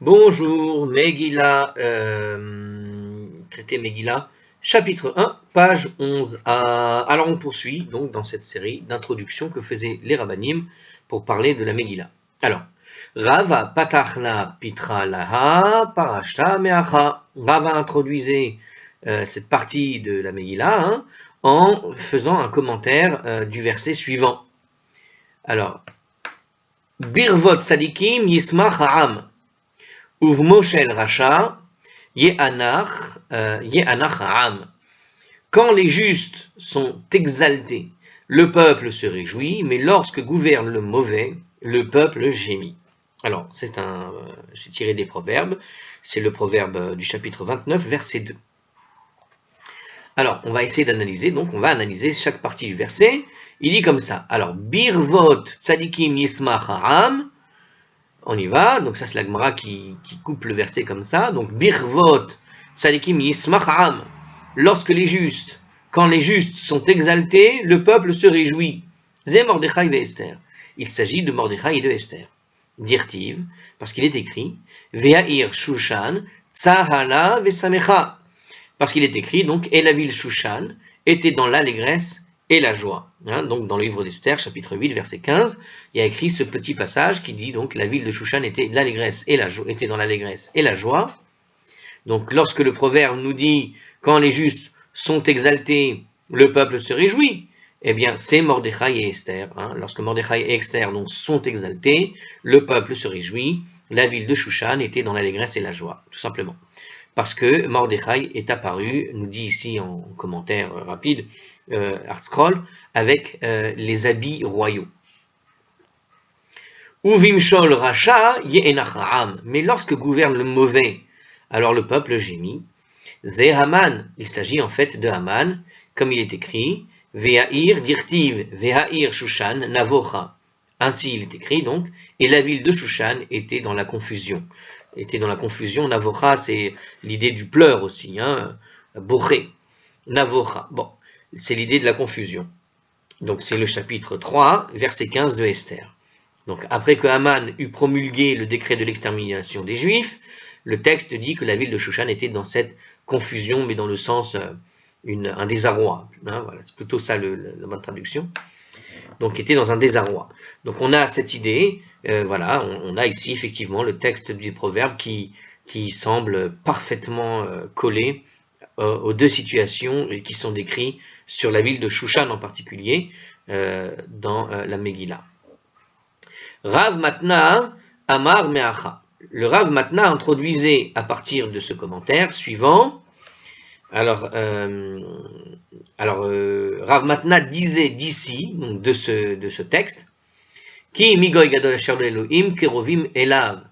Bonjour, Megillah, traité Megillah, chapitre 1, page 11a. Alors on poursuit donc dans cette série d'introductions que faisaient les rabbanim pour parler de la Megillah. Alors, Rava patachna pitra laha parashta meacha. Rava introduisait cette partie de la Megillah en faisant un commentaire du verset suivant. Alors, Birvot sadikim yismach ha'am. Uv Moshel Racha, Yehanach Ha'am. Quand les justes sont exaltés, le peuple se réjouit, mais lorsque gouverne le mauvais, le peuple gémit. Alors, j'ai tiré des proverbes, c'est le proverbe du chapitre 29, verset 2. Alors, on va essayer d'analyser, donc on va analyser chaque partie du verset. Il dit comme ça, alors, Birvot Tzadikim Yismach Ha'am. On y va, donc ça c'est la Gemara qui coupe le verset comme ça. Donc, Birvot Tzadikim Yismach Ha'am. Lorsque quand les justes sont exaltés, le peuple se réjouit. Zé Mordechai ve Esther. Il s'agit de Mordechai et de Esther. Dirtiv, parce qu'il est écrit, Ve'a'ir Shushan, Tzahala ve'samecha. Parce qu'il est écrit, donc, et la ville Shushan était dans l'allégresse et la joie. Donc dans le livre d'Esther, chapitre 8, verset 15, il y a écrit ce petit passage qui dit donc la ville de Shushan était dans l'allégresse et la joie. Donc lorsque le proverbe nous dit quand les justes sont exaltés, le peuple se réjouit, eh bien c'est Mordechai et Esther. Lorsque Mordechai et Esther donc, sont exaltés, le peuple se réjouit. La ville de Shushan était dans l'allégresse et la joie, tout simplement. Parce que Mordechai est apparu, nous dit ici en commentaire rapide, ArtScroll, avec les habits royaux. Uvimshol Racha Ye'enacha'am. Mais lorsque gouverne le mauvais, alors le peuple gémit. Zé Haman, il s'agit en fait de Haman, comme il est écrit, Ve'a'ir dirtiv, Ve'a'ir Shushan navocha. Ainsi il est écrit donc, et la ville de Shushan était dans la confusion. Navocha, c'est l'idée du pleur aussi, Boché, Navocha. Bon, c'est l'idée de la confusion. Donc c'est le chapitre 3, verset 15 de Esther. Donc après que Haman eut promulgué le décret de l'extermination des Juifs, le texte dit que la ville de Shushan était dans cette confusion, mais dans le sens un désarroi. Voilà, c'est plutôt ça la bonne traduction. Donc était dans un désarroi. Donc on a cette idée, on a ici effectivement le texte du proverbe qui semble parfaitement collé aux deux situations qui sont décrites sur la ville de Shushan en particulier dans la Megillah. Rav Matna Amar Meacha. Le Rav Matna introduisait à partir de ce commentaire suivant. Alors Rav Matna disait d'ici, donc de ce texte, Ki migoy gadol asher Elohim kerovim elav.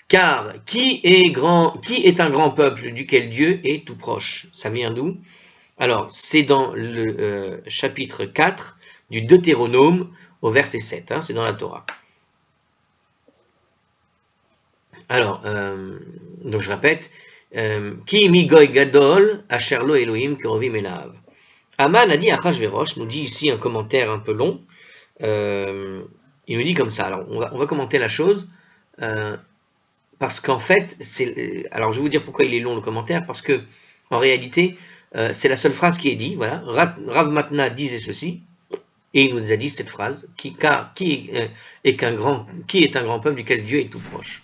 Car qui est un grand peuple duquel Dieu est tout proche? Ça vient d'où? Alors, c'est dans le chapitre 4 du Deutéronome au verset 7, c'est dans la Torah. Alors, donc je répète, Ki migoy gadol asher lo Elohim kerovim elav. Haman a dit à Achashverosh, nous dit ici un commentaire un peu long, il nous dit comme ça, alors on va commenter la chose, parce qu'en fait, alors je vais vous dire pourquoi il est long le commentaire, parce que en réalité, c'est la seule phrase qui est dit, voilà, Rav Matna disait ceci, et il nous a dit cette phrase, qui est un grand peuple duquel Dieu est tout proche.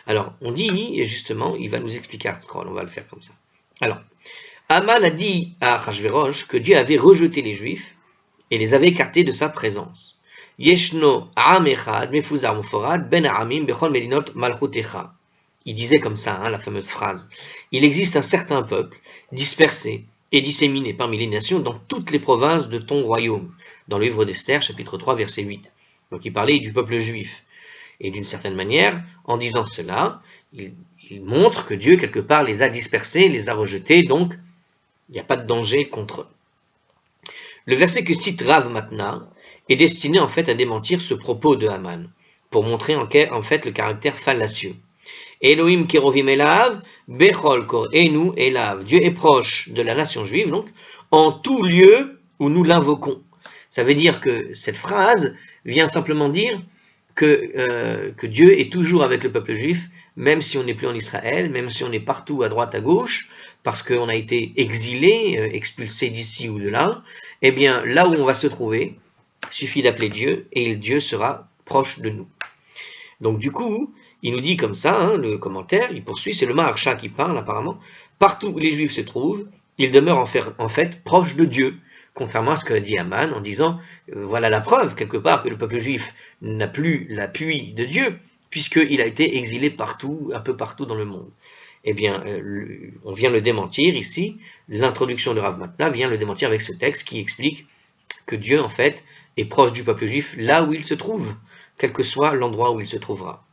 Alors, on dit, et justement, il va nous expliquer ArtScroll, on va le faire comme ça. Alors, Haman a dit à Achashverosh que Dieu avait rejeté les Juifs et les avait écartés de sa présence. Yeshno A'am Echad Mefuzar Muforad Ben A'amim Bechol Medinot Malchutecha. Il disait comme ça, la fameuse phrase. Il existe un certain peuple dispersé et disséminé parmi les nations dans toutes les provinces de ton royaume. Dans le livre d'Esther, chapitre 3, verset 8. Donc il parlait du peuple juif. Et d'une certaine manière, en disant cela, il montre que Dieu, quelque part, les a dispersés, les a rejetés, donc il n'y a pas de danger contre eux. Le verset que cite Rav Matna est destiné en fait à démentir ce propos de Haman, pour montrer en fait le caractère fallacieux. Elohim kerovim elav, bechol korenu elav. Dieu est proche de la nation juive, donc, en tout lieu où nous l'invoquons. Ça veut dire que cette phrase vient simplement dire que Dieu est toujours avec le peuple juif, même si on n'est plus en Israël, même si on est partout à droite, à gauche, parce qu'on a été exilé, expulsé d'ici ou de là, eh bien là où on va se trouver, il suffit d'appeler Dieu et Dieu sera proche de nous. Donc du coup, il nous dit comme ça, hein, le commentaire, il poursuit, c'est le Maharsha qui parle apparemment, partout où les Juifs se trouvent, ils demeurent en fait proches de Dieu, contrairement à ce qu'a dit Aman en disant, voilà la preuve quelque part que le peuple juif n'a plus l'appui de Dieu, puisqu'il a été exilé partout, un peu partout dans le monde. Eh bien, on vient le démentir ici, l'introduction de Rav Matna vient le démentir avec ce texte qui explique que Dieu en fait est proche du peuple juif là où il se trouve, quel que soit l'endroit où il se trouvera.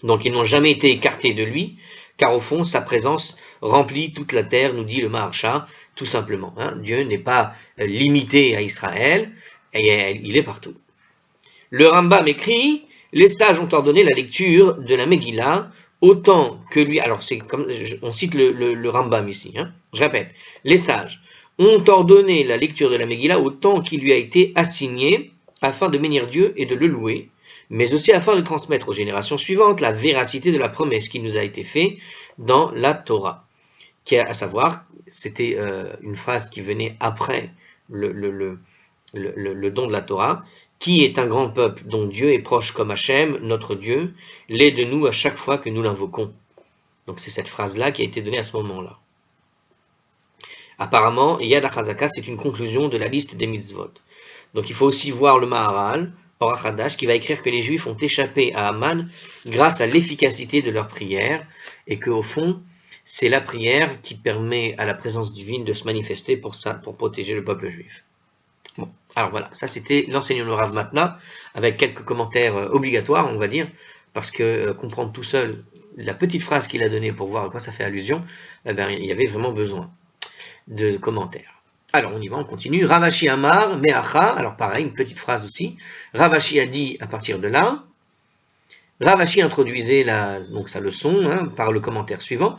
Donc ils n'ont jamais été écartés de lui, car au fond, sa présence remplit toute la terre, nous dit le Maharsha, tout simplement. Hein. Dieu n'est pas limité à Israël, et il est partout. Le Rambam écrit, les sages ont ordonné la lecture de la Megillah, autant que lui, alors c'est comme, on cite le Rambam ici, hein. Je répète, les sages ont ordonné la lecture de la Megillah autant qu'il lui a été assigné, afin de bénir Dieu et de le louer, mais aussi afin de transmettre aux générations suivantes la véracité de la promesse qui nous a été faite dans la Torah. Qui est, à savoir, c'était une phrase qui venait après le don de la Torah, qui est un grand peuple dont Dieu est proche comme Hachem, notre Dieu, l'est de nous à chaque fois que nous l'invoquons. Donc c'est cette phrase-là qui a été donnée à ce moment-là. Apparemment, Yad HaChazaka, c'est une conclusion de la liste des mitzvot. Donc il faut aussi voir le Maharal, Orach Hadash, qui va écrire que les Juifs ont échappé à Aman grâce à l'efficacité de leur prière, et qu'au fond, c'est la prière qui permet à la présence divine de se manifester pour protéger le peuple juif. Bon, alors voilà, ça c'était l'enseignement de Rav Matna, avec quelques commentaires obligatoires, on va dire, parce que comprendre tout seul la petite phrase qu'il a donnée pour voir à quoi ça fait allusion, eh ben, il y avait vraiment besoin de commentaires. Alors on y va, on continue. Ravashi Amar, Meacha, alors pareil, une petite phrase aussi. Ravashi a dit à partir de là. Ravashi introduisait donc sa leçon hein, par le commentaire suivant.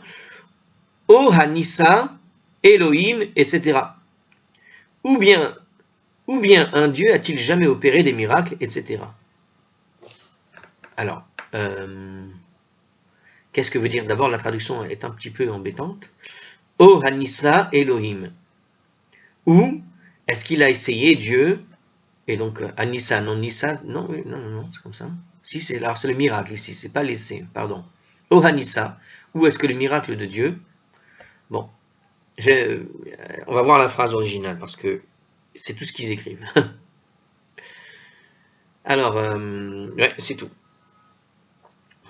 O Hanissa, Elohim, etc. Ou bien un Dieu a-t-il jamais opéré des miracles, etc. Alors, qu'est-ce que veut dire? D'abord, la traduction est un petit peu embêtante. O Hanissa, Elohim. Ou est-ce qu'il a essayé Dieu? Et donc, Anissa, non Nissa, non, c'est comme ça. Si, c'est le miracle ici, c'est pas l'essai, pardon. O Hanissa, où est-ce que le miracle de Dieu? Bon, on va voir la phrase originale parce que c'est tout ce qu'ils écrivent. Alors, ouais, c'est tout.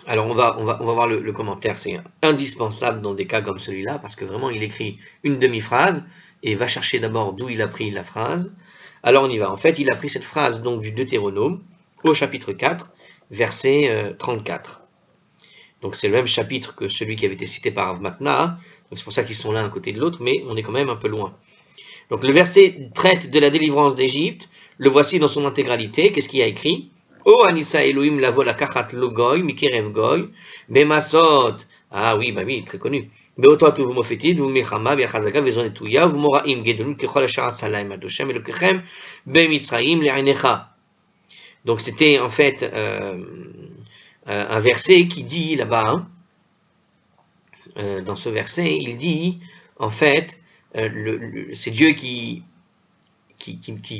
Alors, on va voir le commentaire, c'est indispensable dans des cas comme celui-là parce que vraiment, il écrit une demi-phrase et va chercher d'abord d'où il a pris la phrase. Alors, on y va. En fait, il a pris cette phrase donc du Deutéronome au chapitre 4, verset 34. Donc, c'est le même chapitre que celui qui avait été cité par Rav Matna. Donc, c'est pour ça qu'ils sont l'un à côté de l'autre, mais on est quand même un peu loin. Donc, le verset traite de la délivrance d'Égypte. Le voici dans son intégralité. Qu'est-ce qu'il y a écrit? O Anissa Elohim lavo la kachat logoy, mikerev goy, bemasot. Ah oui, bah oui, très connu. באותו הטוב ומופתית ובמלחמה והחזקה וזו נטויה ומוראים גדולים ככל אשר עשה להם עד השם אלוקיכם במצרים לעיניך. Donc c'était en fait un verset qui dit là-bas, dans ce verset, il dit en fait, c'est Dieu qui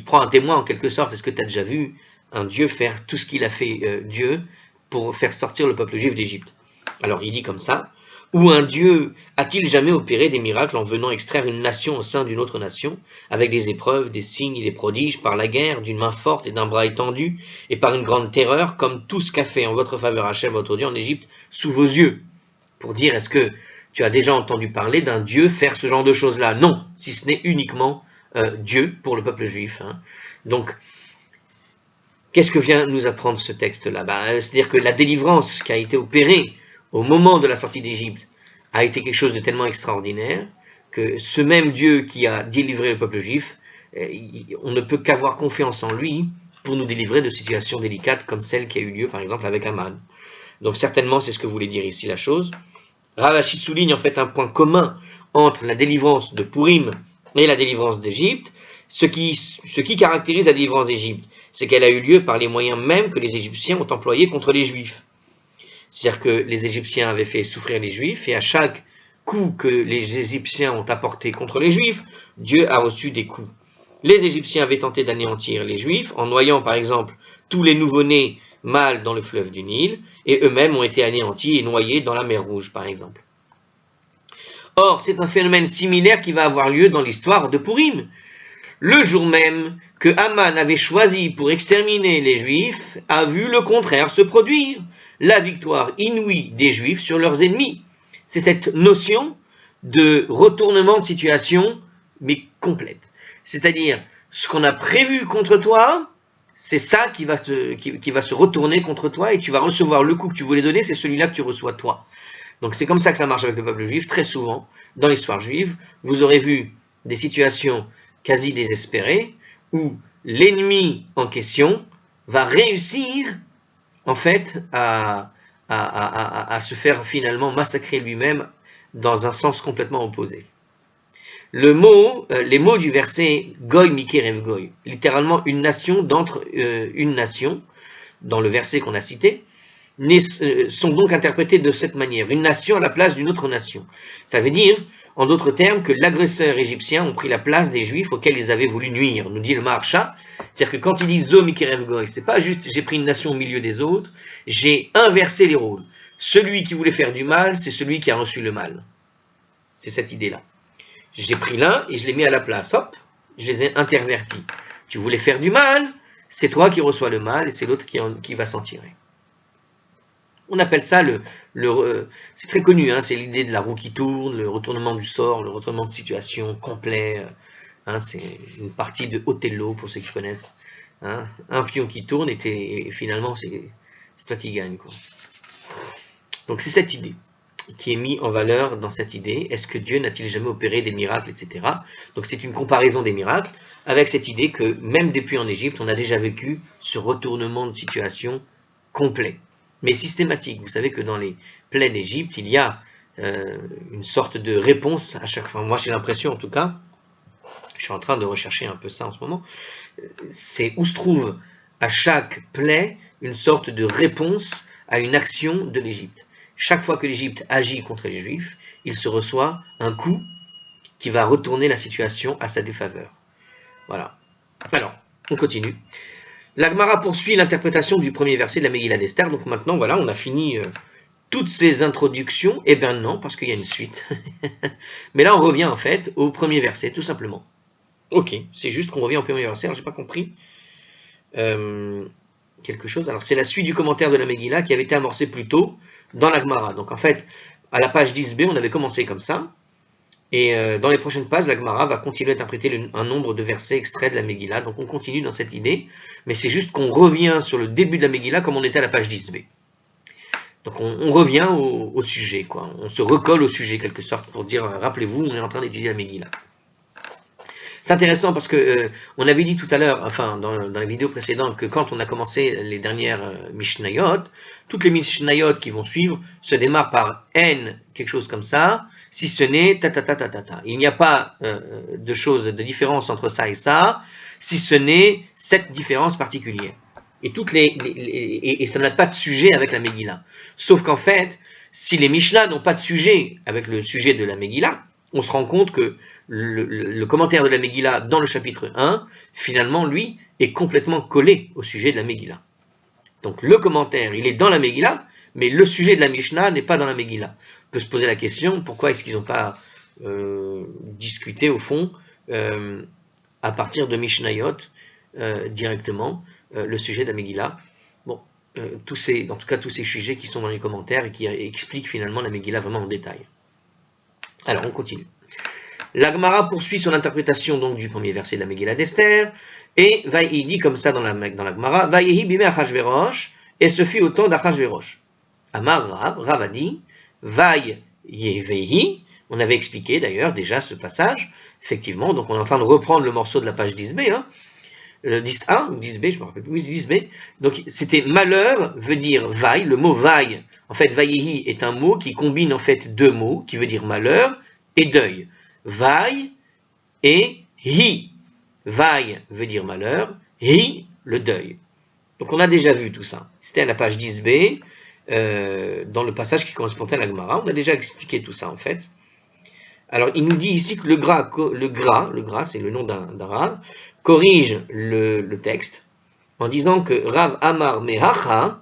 prend un témoin en quelque sorte. Est-ce que tu as déjà vu un Dieu faire tout ce qu'il a fait Dieu pour faire sortir le peuple juif d'Égypte? Alors il dit comme ça. Ou un Dieu a-t-il jamais opéré des miracles en venant extraire une nation au sein d'une autre nation, avec des épreuves, des signes et des prodiges, par la guerre, d'une main forte et d'un bras étendu, et par une grande terreur, comme tout ce qu'a fait en votre faveur Hachem, votre Dieu, en Égypte, sous vos yeux? Pour dire, est-ce que tu as déjà entendu parler d'un Dieu faire ce genre de choses-là? Non, si ce n'est uniquement Dieu pour le peuple juif. Hein. Donc, qu'est-ce que vient nous apprendre ce texte-là? C'est-à-dire que la délivrance qui a été opérée au moment de la sortie d'Égypte, a été quelque chose de tellement extraordinaire que ce même Dieu qui a délivré le peuple juif, on ne peut qu'avoir confiance en lui pour nous délivrer de situations délicates comme celle qui a eu lieu par exemple avec Aman. Donc certainement c'est ce que voulait dire ici la chose. Ravashi souligne en fait un point commun entre la délivrance de Purim et la délivrance d'Égypte. Ce qui caractérise la délivrance d'Égypte, c'est qu'elle a eu lieu par les moyens mêmes que les Égyptiens ont employés contre les Juifs. C'est-à-dire que les Égyptiens avaient fait souffrir les Juifs, et à chaque coup que les Égyptiens ont apporté contre les Juifs, Dieu a reçu des coups. Les Égyptiens avaient tenté d'anéantir les Juifs en noyant par exemple tous les nouveau-nés mâles dans le fleuve du Nil, et eux-mêmes ont été anéantis et noyés dans la mer Rouge par exemple. Or, c'est un phénomène similaire qui va avoir lieu dans l'histoire de Pourim. Le jour même que Haman avait choisi pour exterminer les Juifs, a vu le contraire se produire, la victoire inouïe des Juifs sur leurs ennemis. C'est cette notion de retournement de situation, mais complète. C'est-à-dire, ce qu'on a prévu contre toi, c'est ça qui va se retourner contre toi, et tu vas recevoir le coup que tu voulais donner, c'est celui-là que tu reçois toi. Donc c'est comme ça que ça marche avec le peuple juif. Très souvent, dans l'histoire juive, vous aurez vu des situations quasi désespérées, où l'ennemi en question va réussir, en fait, à se faire finalement massacrer lui-même dans un sens complètement opposé. Les mots du verset Goy Mikerev Goy, littéralement une nation d'entre une nation, dans le verset qu'on a cité, sont donc interprétés de cette manière, une nation à la place d'une autre nation. Ça veut dire, en d'autres termes, que l'agresseur égyptien ont pris la place des Juifs auxquels ils avaient voulu nuire, nous dit le Maharsha. C'est-à-dire que quand il dit Zo Mikerev Goy, c'est pas juste j'ai pris une nation au milieu des autres, j'ai inversé les rôles. Celui qui voulait faire du mal, c'est celui qui a reçu le mal. C'est cette idée-là. J'ai pris l'un et je l'ai mis à la place. Hop, je les ai intervertis. Tu voulais faire du mal, c'est toi qui reçois le mal et c'est l'autre qui va s'en tirer. On appelle ça c'est très connu, hein, c'est l'idée de la roue qui tourne, le retournement du sort, le retournement de situation complet. Hein, c'est une partie de Othello pour ceux qui connaissent. Hein, un pion qui tourne et finalement c'est toi qui gagne, quoi. Donc c'est cette idée qui est mise en valeur dans cette idée. Est-ce que Dieu n'a-t-il jamais opéré des miracles, etc. Donc c'est une comparaison des miracles avec cette idée que même depuis en Égypte, on a déjà vécu ce retournement de situation complet, mais systématique. Vous savez que dans les plaies d'Égypte, il y a une sorte de réponse à chaque fois. Moi j'ai l'impression en tout cas, je suis en train de rechercher un peu ça en ce moment, c'est où se trouve à chaque plaie une sorte de réponse à une action de l'Égypte. Chaque fois que l'Égypte agit contre les Juifs, il se reçoit un coup qui va retourner la situation à sa défaveur. Voilà. Alors, on continue. La Gemara poursuit l'interprétation du premier verset de la Megillah d'Esther. Donc maintenant, voilà, on a fini toutes ces introductions. Eh bien non, parce qu'il y a une suite. Mais là, on revient en fait au premier verset, tout simplement. Ok, c'est juste qu'on revient au premier verset. Alors, j'ai pas compris quelque chose. Alors, c'est la suite du commentaire de la Megillah qui avait été amorcé plus tôt dans la Gemara. Donc en fait, à la page 10b, on avait commencé comme ça, et dans les prochaines pages, la Gemara va continuer à interpréter un nombre de versets extraits de la Megillah. Donc on continue dans cette idée, mais c'est juste qu'on revient sur le début de la Megillah comme on était à la page 10b. Donc on revient au sujet, quoi. On se recolle au sujet, quelque sorte, pour dire, rappelez-vous, on est en train d'étudier la Megillah. C'est intéressant parce que on avait dit tout à l'heure, enfin dans la vidéo précédente, que quand on a commencé les dernières Mishnayot, toutes les Mishnayot qui vont suivre se démarrent par N, quelque chose comme ça, si ce n'est ta ta ta ta ta ta. Il n'y a pas de différence entre ça et ça, si ce n'est cette différence particulière. Et et ça n'a pas de sujet avec la Megillah. Sauf qu'en fait, si les Mishnah n'ont pas de sujet avec le sujet de la Megillah, on se rend compte que le commentaire de la Megillah dans le chapitre 1, finalement, lui, est complètement collé au sujet de la Megillah. Donc le commentaire, il est dans la Megillah, mais le sujet de la Mishnah n'est pas dans la Megillah. On peut se poser la question, pourquoi est-ce qu'ils n'ont pas discuté, au fond, à partir de Mishnayot, directement, le sujet de la Megillah. Bon, en tout cas, tous ces sujets qui sont dans les commentaires et qui expliquent finalement la Megillah vraiment en détail. Alors, on continue. La Gemara poursuit son interprétation donc du premier verset de la Megillah d'Esther, et il dit comme ça dans la Gemara, Vayehi bime Achashverosh, et ce fut au temps d'Achashverosh. Amar Rav a dit, Vayehi, on avait expliqué d'ailleurs déjà ce passage, effectivement, donc on est en train de reprendre le morceau de la page 10b, hein, 10a ou 10b, je ne me rappelle plus, 10b, donc c'était malheur, veut dire vaille, le mot vaille, en fait Vayehi est un mot qui combine en fait deux mots, qui veut dire malheur et deuil. Vaille et hi. Vaille veut dire malheur, hi le deuil. Donc on a déjà vu tout ça. C'était à la page 10b, dans le passage qui correspondait à la Gemara. On a déjà expliqué tout ça en fait. Alors il nous dit ici que le gras c'est le nom d'un Rav, corrige le texte en disant que Rav Amar Mehacha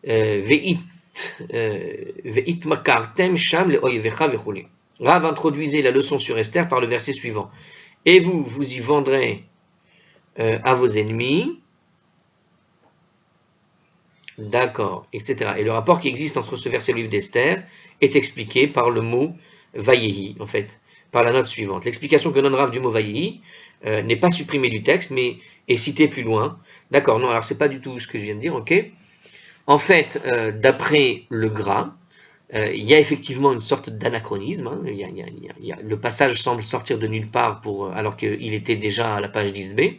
Veit Makartem Sham le Oyevecha Vechule. Rav introduisait la leçon sur Esther par le verset suivant. Et vous y vendrez à vos ennemis, d'accord, etc. Et le rapport qui existe entre ce verset et le livre d'Esther est expliqué par le mot Vayehi, en fait, par la note suivante. L'explication que donne Rav du mot Vayehi n'est pas supprimée du texte, mais est citée plus loin. D'accord, non, alors c'est pas du tout ce que je viens de dire, ok. En fait, d'après le Gras, il y a effectivement une sorte d'anachronisme. Hein. Le passage semble sortir de nulle part alors qu'il était déjà à la page 10b.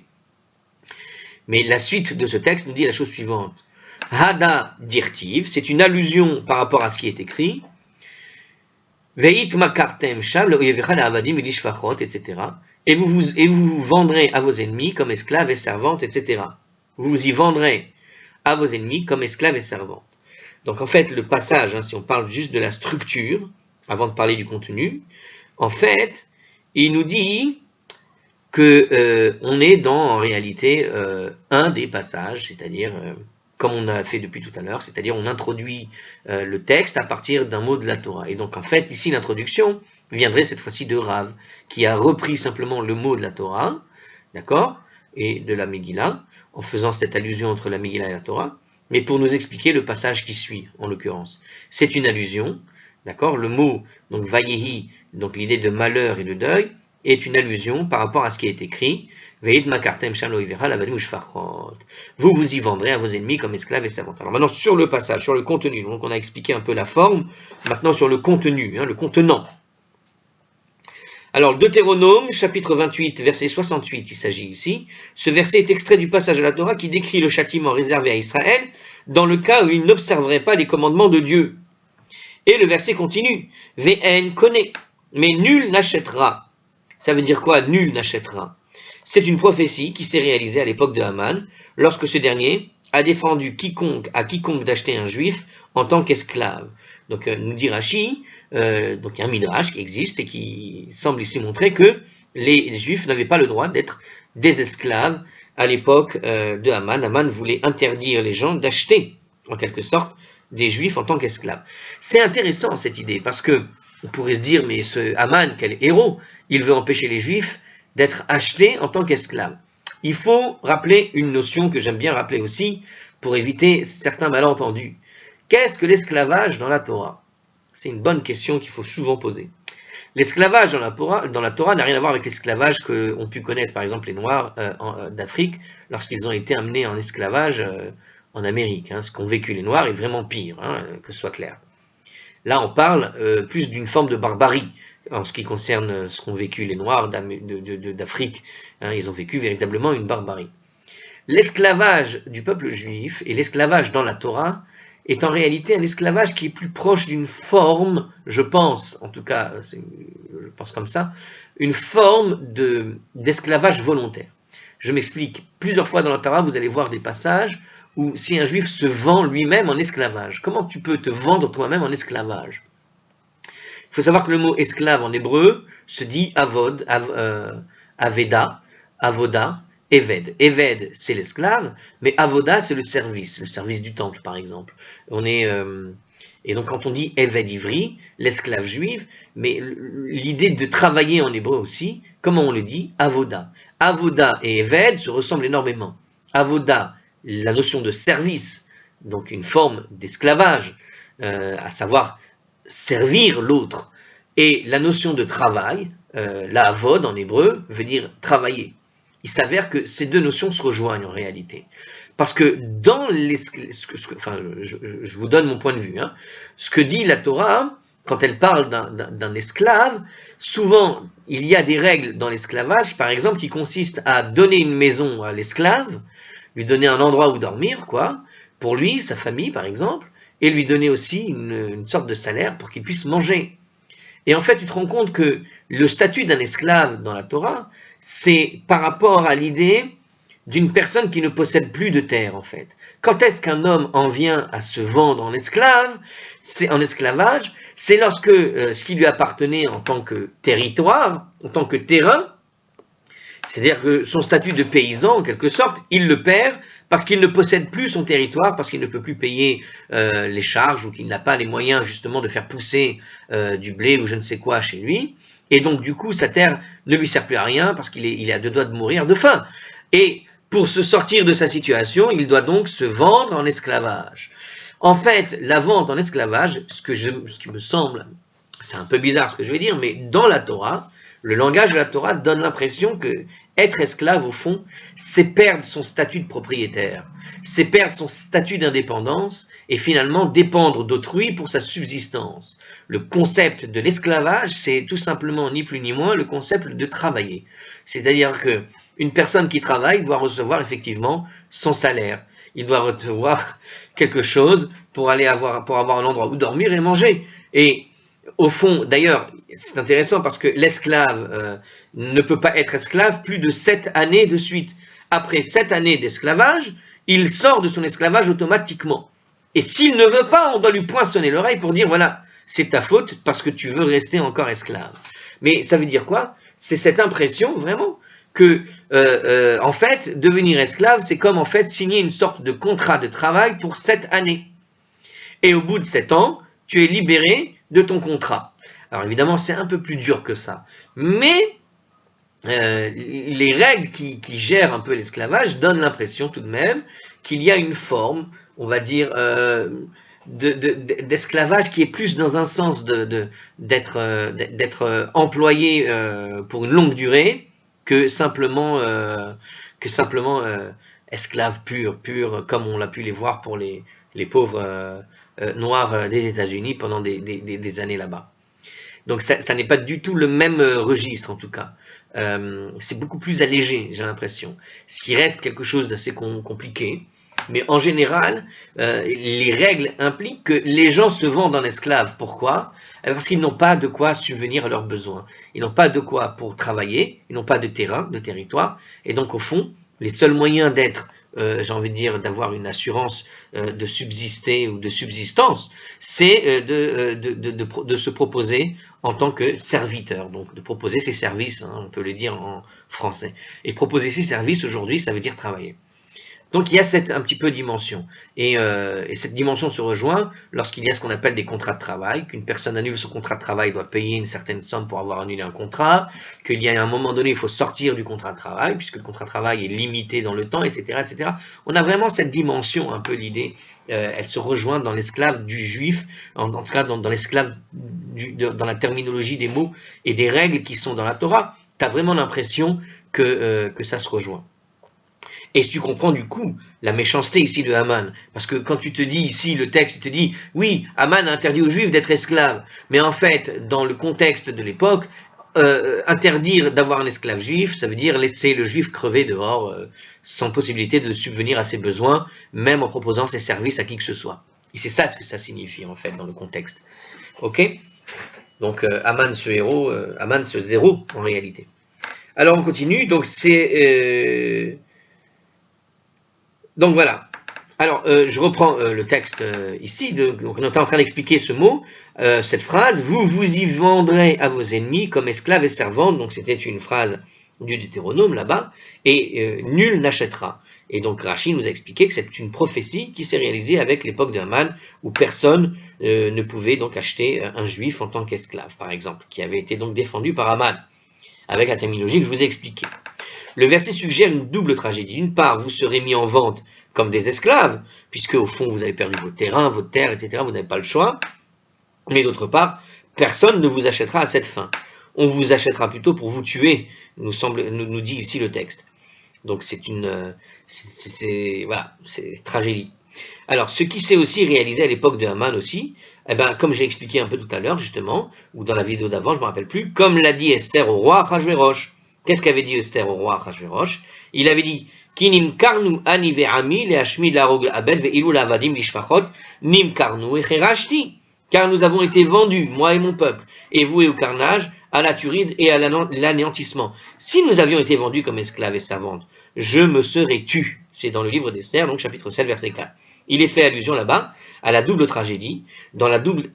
Mais la suite de ce texte nous dit la chose suivante. Hada dirtiv, c'est une allusion par rapport à ce qui est écrit. Veit makartem sham le'oyevecha le'avadim ve'lishfachot, etc. Et vous vendrez à vos ennemis comme esclaves et servantes, etc. Vous y vendrez à vos ennemis comme esclaves et servantes. Donc en fait, le passage, si on parle juste de la structure, avant de parler du contenu, en fait, il nous dit que on est dans, en réalité, un des passages, c'est-à-dire, comme on a fait depuis tout à l'heure, c'est-à-dire on introduit le texte à partir d'un mot de la Torah. Et donc en fait, ici, l'introduction viendrait cette fois-ci de Rav, qui a repris simplement le mot de la Torah, d'accord, et de la Megillah, en faisant cette allusion entre la Megillah et la Torah, mais pour nous expliquer le passage qui suit, en l'occurrence. C'est une allusion, d'accord, le mot, donc Vayehi, donc l'idée de malheur et de deuil, est une allusion par rapport à ce qui est écrit. Vous y vendrez à vos ennemis comme esclaves et servantes. Alors maintenant sur le passage, sur le contenu, donc on a expliqué un peu la forme, maintenant sur le contenu, le contenant. Alors Deutéronome, chapitre 28, verset 68, il s'agit ici. Ce verset est extrait du passage de la Torah qui décrit le châtiment réservé à Israël dans le cas où il n'observerait pas les commandements de Dieu. Et le verset continue. V'en connaît, mais nul n'achètera. Ça veut dire quoi, nul n'achètera? C'est une prophétie qui s'est réalisée à l'époque de Haman, lorsque ce dernier a défendu à quiconque d'acheter un juif en tant qu'esclave. Donc nous dit Rashi, donc il y a un midrash qui existe et qui semble ici montrer que les juifs n'avaient pas le droit d'être des esclaves à l'époque de Haman. Haman voulait interdire les gens d'acheter, en quelque sorte, des juifs en tant qu'esclaves. C'est intéressant cette idée, parce que on pourrait se dire, mais ce Haman, quel héros, il veut empêcher les juifs d'être achetés en tant qu'esclaves. Il faut rappeler une notion que j'aime bien rappeler aussi, pour éviter certains malentendus. Qu'est-ce que l'esclavage dans la Torah? C'est une bonne question qu'il faut souvent poser. L'esclavage dans la Torah n'a rien à voir avec l'esclavage qu'ont pu connaître par exemple les Noirs d'Afrique lorsqu'ils ont été amenés en esclavage en Amérique. Ce qu'ont vécu les Noirs est vraiment pire, que ce soit clair. Là on parle plus d'une forme de barbarie en ce qui concerne ce qu'ont vécu les Noirs d'Afrique. Ils ont vécu véritablement une barbarie. L'esclavage du peuple juif et l'esclavage dans la Torah est en réalité un esclavage qui est plus proche d'une forme, je pense, en tout cas, je pense comme ça, une forme d'esclavage volontaire. Je m'explique. Plusieurs fois dans la Torah, vous allez voir des passages où si un juif se vend lui-même en esclavage, comment tu peux te vendre toi-même en esclavage? Il faut savoir que le mot esclave en hébreu se dit avod, aveda, avoda, Eved. Eved, c'est l'esclave, mais Avoda, c'est le service du temple, par exemple. Et donc, quand on dit Eved Ivri, l'esclave juif, mais l'idée de travailler en hébreu aussi, comment on le dit? Avoda. Avoda et Eved se ressemblent énormément. Avoda, la notion de service, donc une forme d'esclavage, à savoir servir l'autre. Et la notion de travail, la avod en hébreu, veut dire travailler. Il s'avère que ces deux notions se rejoignent en réalité. Parce que dans je vous donne mon point de vue, ce que dit la Torah, quand elle parle d'un esclave, souvent il y a des règles dans l'esclavage, par exemple, qui consistent à donner une maison à l'esclave, lui donner un endroit où dormir, pour lui, sa famille par exemple, et lui donner aussi une sorte de salaire pour qu'il puisse manger. Et en fait, tu te rends compte que le statut d'un esclave dans la Torah, c'est par rapport à l'idée d'une personne qui ne possède plus de terre, en fait. Quand est-ce qu'un homme en vient à se vendre en esclavage? C'est lorsque ce qui lui appartenait en tant que territoire, en tant que terrain, c'est-à-dire que son statut de paysan, en quelque sorte, il le perd parce qu'il ne possède plus son territoire, parce qu'il ne peut plus payer les charges ou qu'il n'a pas les moyens justement de faire pousser du blé ou je ne sais quoi chez lui. Et donc du coup, sa terre ne lui sert plus à rien parce qu'il est à deux doigts de mourir de faim. Et pour se sortir de sa situation, il doit donc se vendre en esclavage. En fait, la vente en esclavage, ce qui me semble, c'est un peu bizarre ce que je vais dire, mais dans la Torah, le langage de la Torah donne l'impression que être esclave, au fond, c'est perdre son statut de propriétaire, c'est perdre son statut d'indépendance et finalement dépendre d'autrui pour sa subsistance. Le concept de l'esclavage, c'est tout simplement ni plus ni moins le concept de travailler. C'est-à-dire que une personne qui travaille doit recevoir effectivement son salaire. Il doit recevoir quelque chose pour avoir un endroit où dormir et manger. Et au fond, d'ailleurs, c'est intéressant parce que l'esclave ne peut pas être esclave plus de 7 années de suite. Après 7 années d'esclavage, il sort de son esclavage automatiquement. Et s'il ne veut pas, on doit lui poinçonner l'oreille pour dire, voilà, c'est ta faute parce que tu veux rester encore esclave. Mais ça veut dire quoi? C'est cette impression, vraiment, que, en fait, devenir esclave, c'est comme, en fait, signer une sorte de contrat de travail pour 7 années. Et au bout de 7 ans, tu es libéré de ton contrat. Alors évidemment, c'est un peu plus dur que ça. Mais les règles qui gèrent un peu l'esclavage donnent l'impression tout de même qu'il y a une forme, on va dire, d'esclavage qui est plus dans un sens d'être employé pour une longue durée que simplement esclave pur, comme on l'a pu les voir pour les pauvres noirs des États-Unis pendant des années là-bas. Donc ça n'est pas du tout le même registre en tout cas. C'est beaucoup plus allégé, j'ai l'impression. Ce qui reste quelque chose d'assez compliqué. Mais en général, les règles impliquent que les gens se vendent en esclaves. Pourquoi? Parce qu'ils n'ont pas de quoi subvenir à leurs besoins. Ils n'ont pas de quoi pour travailler, ils n'ont pas de terrain, de territoire. Et donc au fond, les seuls moyens d'être, j'ai envie de dire, d'avoir une assurance de subsister ou de subsistance, c'est de se proposer en tant que serviteur, donc de proposer ses services, hein, on peut le dire en français. Et proposer ses services aujourd'hui, ça veut dire travailler. Donc il y a cette un petit peu dimension. Et cette dimension se rejoint lorsqu'il y a ce qu'on appelle des contrats de travail, qu'une personne annule son contrat de travail, doit payer une certaine somme pour avoir annulé un contrat, qu'il y a un moment donné, il faut sortir du contrat de travail, puisque le contrat de travail est limité dans le temps, etc. etc. On a vraiment cette dimension, un peu l'idée, elle se rejoint dans l'esclave du juif, en tout cas dans l'esclave, dans la terminologie des mots et des règles qui sont dans la Torah. Tu as vraiment l'impression que ça se rejoint. Et tu comprends du coup la méchanceté ici de Haman. Parce que quand tu te dis ici, le texte te dit, oui, Haman a interdit aux Juifs d'être esclaves. Mais en fait, dans le contexte de l'époque, interdire d'avoir un esclave juif, ça veut dire laisser le juif crever dehors, sans possibilité de subvenir à ses besoins, même en proposant ses services à qui que ce soit. Et c'est ça ce que ça signifie en fait dans le contexte. Ok? Donc Haman ce héros, Haman ce zéro en réalité. Alors on continue, donc c'est... Donc voilà. Alors, je reprends le texte ici. Donc, on est en train d'expliquer ce mot, cette phrase. Vous vous y vendrez à vos ennemis comme esclaves et servantes. Donc, c'était une phrase du Deutéronome là-bas. Et nul n'achètera. Et donc, Rashi nous a expliqué que c'est une prophétie qui s'est réalisée avec l'époque de Haman, où personne ne pouvait donc acheter un juif en tant qu'esclave, par exemple, qui avait été donc défendu par Haman, avec la terminologie que je vous ai expliquée. Le verset suggère une double tragédie. D'une part, vous serez mis en vente comme des esclaves, puisque au fond vous avez perdu vos terrains, votre terre, etc. Vous n'avez pas le choix. Mais d'autre part, personne ne vous achètera à cette fin. On vous achètera plutôt pour vous tuer, nous dit ici le texte. Donc c'est tragédie. Alors, ce qui s'est aussi réalisé à l'époque de Haman aussi, comme j'ai expliqué un peu tout à l'heure justement, ou dans la vidéo d'avant, je ne me rappelle plus, comme l'a dit Esther au roi Achashverosh. Qu'est-ce qu'avait dit Esther au roi Achashverosh? Il avait dit Kinim karnu ani ve'ami le'ashmid la'arog abed ve'ilu la'avadim lishfachot nim karnu echerashti. Car nous avons été vendus, moi et mon peuple, et voués au carnage, à la tuerie et à l'anéantissement. Si nous avions été vendus comme esclaves et servantes, je me serais tu. C'est dans le livre d'Esther, donc chapitre 7, verset 4. Il est fait allusion là-bas à la double tragédie, dans la double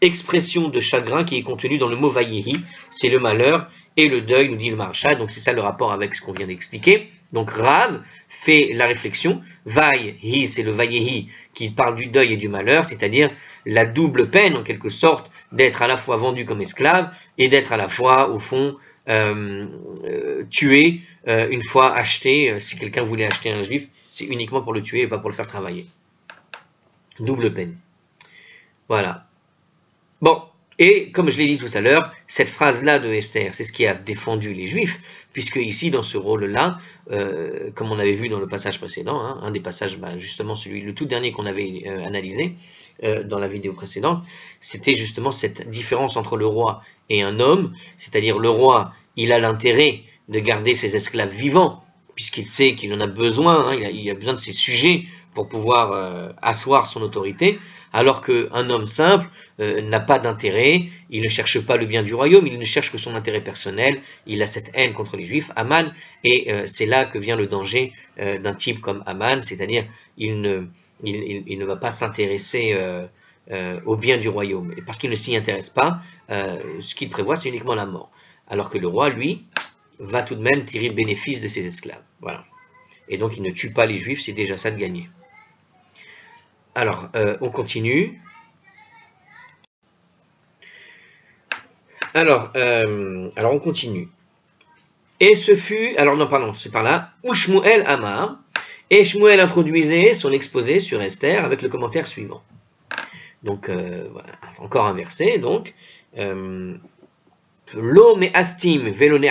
expression de chagrin qui est contenue dans le mot Vayehi, c'est le malheur et le deuil, nous dit le Maharshal, donc c'est ça le rapport avec ce qu'on vient d'expliquer. Donc Rav fait la réflexion, Vayehi, c'est le Vayehi qui parle du deuil et du malheur, c'est-à-dire la double peine en quelque sorte d'être à la fois vendu comme esclave et d'être à la fois au fond tué une fois acheté. Si quelqu'un voulait acheter un juif, c'est uniquement pour le tuer et pas pour le faire travailler. Double peine. Voilà. Bon, et comme je l'ai dit tout à l'heure, cette phrase-là de Esther, c'est ce qui a défendu les Juifs, puisque ici, dans ce rôle-là, comme on avait vu dans le passage précédent, hein, un des passages, justement celui, le tout dernier qu'on avait analysé dans la vidéo précédente, c'était justement cette différence entre le roi et un homme, c'est-à-dire le roi, il a l'intérêt de garder ses esclaves vivants, puisqu'il sait qu'il en a besoin, hein, il a besoin de ses sujets pour pouvoir asseoir son autorité, alors qu'un homme simple n'a pas d'intérêt, il ne cherche pas le bien du royaume, il ne cherche que son intérêt personnel, il a cette haine contre les Juifs, Aman, et c'est là que vient le danger d'un type comme Aman, c'est-à-dire il ne va pas s'intéresser au bien du royaume, et parce qu'il ne s'y intéresse pas, ce qu'il prévoit c'est uniquement la mort, alors que le roi, lui, va tout de même tirer bénéfice de ses esclaves, voilà. Et donc il ne tue pas les Juifs, c'est déjà ça de gagner. Alors, on continue. Alors, on continue. Et ce fut, alors non, pardon, c'est par là, où Shmuel Amar, et Shmuel introduisait son exposé sur Esther avec le commentaire suivant. Donc, voilà, encore un verset, donc, Lo me astim veloge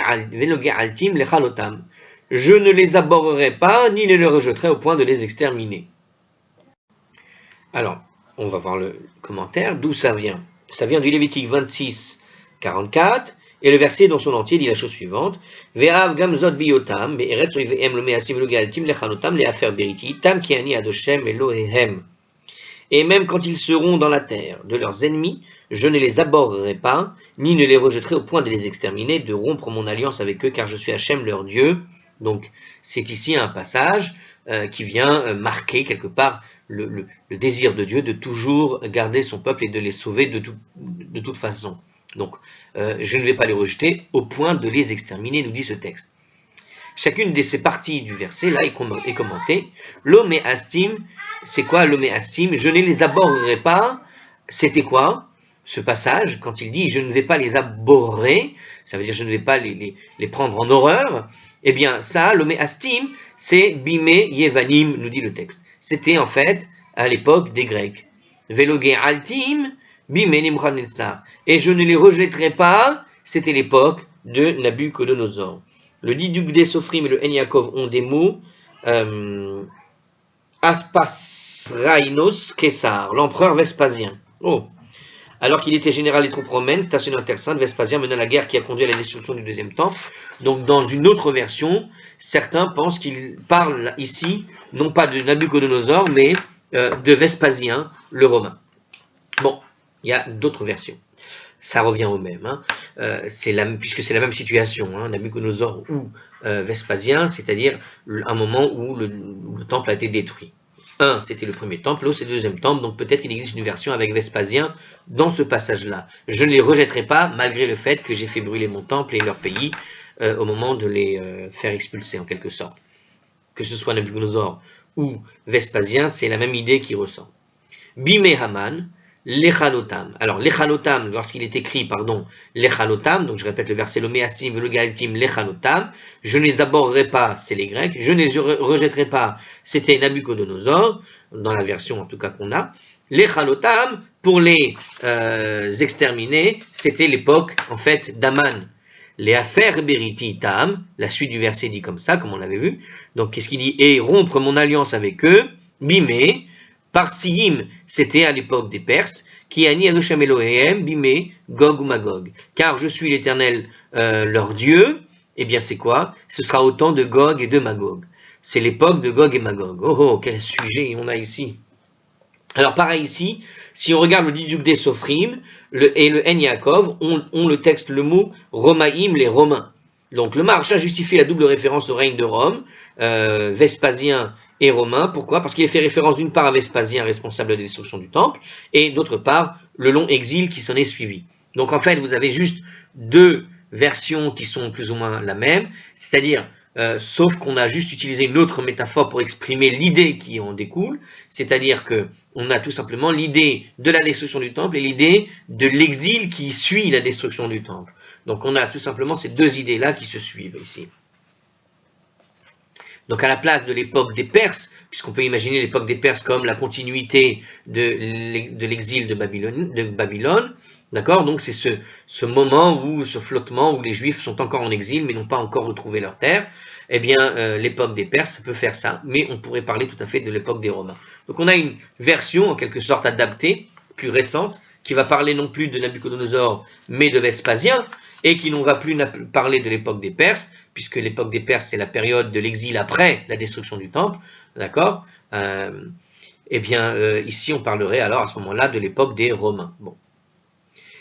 altim lechalotam. Je ne les abhorrerai pas, ni ne les rejetterai au point de les exterminer. Alors, on va voir le commentaire, d'où ça vient. Ça vient du Lévitique 26, 44, et le verset dans son entier dit la chose suivante, Ve'av gamzot biyotam, be'eretz oivehem lo me'asim veloge altim lechalotam le'afer beriti, tam ki ani adoshem Elohehem. Et même quand ils seront dans la terre de leurs ennemis, je ne les abhorrerai pas, ni ne les rejetterai au point de les exterminer, de rompre mon alliance avec eux, car je suis Hachem leur Dieu. Donc, c'est ici un passage qui vient marquer quelque part le désir de Dieu de toujours garder son peuple et de les sauver de toute façon. Donc, je ne vais pas les rejeter au point de les exterminer, nous dit ce texte. Chacune de ces parties du verset, là, est commentée. L'homme astim, c'est quoi l'homme astim? Je ne les abhorrerai pas. C'était quoi ce passage? Quand il dit je ne vais pas les abhorrer, ça veut dire je ne vais pas les prendre en horreur. Eh bien, ça, l'homme astim, c'est bimé yevanim, nous dit le texte. C'était en fait à l'époque des Grecs. Veloge altim, bimé Nimrod-Netzar. Et je ne les rejetterai pas, c'était l'époque de Nabucodonosor. Le Diduc des Sophrim et le En Yaakov ont des mots Aspasrainos Caesar, l'empereur Vespasien. Oh. Alors qu'il était général des troupes romaines, stationné en Terre Sainte, Vespasien mena la guerre qui a conduit à la destruction du deuxième temple. Donc, dans une autre version, certains pensent qu'il parle ici, non pas de Nabucodonosor, mais de Vespasien, le Romain. Bon, il y a d'autres versions. Ça revient au même, hein. Puisque c'est la même situation, hein, Nabucodonosor ou Vespasien, c'est-à-dire un moment où le temple a été détruit. Un, c'était le premier temple, l'autre, c'est le deuxième temple, donc peut-être il existe une version avec Vespasien dans ce passage-là. Je ne les rejetterai pas, malgré le fait que j'ai fait brûler mon temple et leur pays au moment de les faire expulser, en quelque sorte. Que ce soit Nabucodonosor ou Vespasien, c'est la même idée qui ressort. Bimé Haman, Lechalotam. Alors, Lechalotam, lorsqu'il est écrit, Lechalotam, donc je répète le verset, le Meastim, le Galtim, Lechalotam, je ne les abhorrerai pas, c'est les Grecs, je ne les rejetterai pas, c'était Nabucodonosor, dans la version en tout cas qu'on a. Lechalotam, pour les exterminer, c'était l'époque, en fait, d'Aman. Les affaires beriti tam, la suite du verset dit comme ça, comme on l'avait vu. Donc, qu'est-ce qu'il dit? Et rompre mon alliance avec eux, bimé, Parsiyim, c'était à l'époque des Perses, qui ani Adoshem Elohehem, bimé, Gog ou Magog. Car je suis l'Éternel, leur Dieu, eh bien c'est quoi? Ce sera au temps de Gog et de Magog. C'est l'époque de Gog et Magog. Oh, quel sujet on a ici. Alors pareil ici, si on regarde le Diduc des Sophrim et le En Yaakov, on le texte, le mot Romaïm, les Romains. Donc le Maharsha justifie la double référence au règne de Rome, Vespasien et romain. Pourquoi? Parce qu'il fait référence d'une part à Vespasien, responsable de la destruction du temple, et d'autre part le long exil qui s'en est suivi. Donc en fait, vous avez juste deux versions qui sont plus ou moins la même, c'est-à-dire sauf qu'on a juste utilisé une autre métaphore pour exprimer l'idée qui en découle, c'est-à-dire que on a tout simplement l'idée de la destruction du temple et l'idée de l'exil qui suit la destruction du temple. Donc on a tout simplement ces deux idées-là qui se suivent ici. Donc à la place de l'époque des Perses, puisqu'on peut imaginer l'époque des Perses comme la continuité de l'exil de Babylone, d'accord? Donc c'est ce moment où, ce flottement où les Juifs sont encore en exil mais n'ont pas encore retrouvé leur terre. Eh bien, l'époque des Perses peut faire ça, mais on pourrait parler tout à fait de l'époque des Romains. Donc on a une version en quelque sorte adaptée, plus récente, qui va parler non plus de Nabucodonosor, mais de Vespasien, et qui n'en va plus parler de l'époque des Perses, puisque l'époque des Perses, c'est la période de l'exil après la destruction du temple, d'accord? Eh bien, ici, on parlerait alors à ce moment-là de l'époque des Romains. Bon.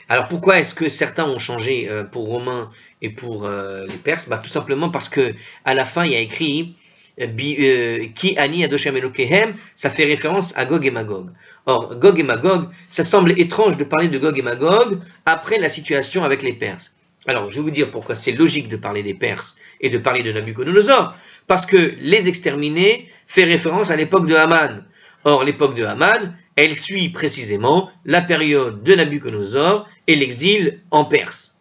Alors, pourquoi est-ce que certains ont changé pour Romains et pour les Perses? Tout simplement parce que à la fin, il y a écrit Ki ani Adoshem Elokehem, ça fait référence à Gog et Magog. Or, Gog et Magog, ça semble étrange de parler de Gog et Magog après la situation avec les Perses. Alors, je vais vous dire pourquoi c'est logique de parler des Perses et de parler de Nabucodonosor. Parce que les exterminés fait référence à l'époque de Haman. Or, l'époque de Haman, elle suit précisément la période de Nabucodonosor et l'exil en Perse.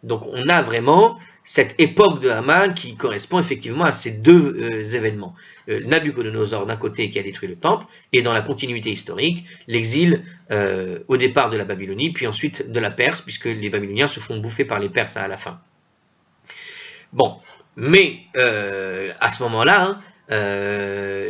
Donc, on a vraiment cette époque de Haman qui correspond effectivement à ces deux événements. Nabucodonosor d'un côté qui a détruit le temple, et dans la continuité historique, l'exil au départ de la Babylonie, puis ensuite de la Perse, puisque les Babyloniens se font bouffer par les Perses à la fin. Bon, mais à ce moment-là,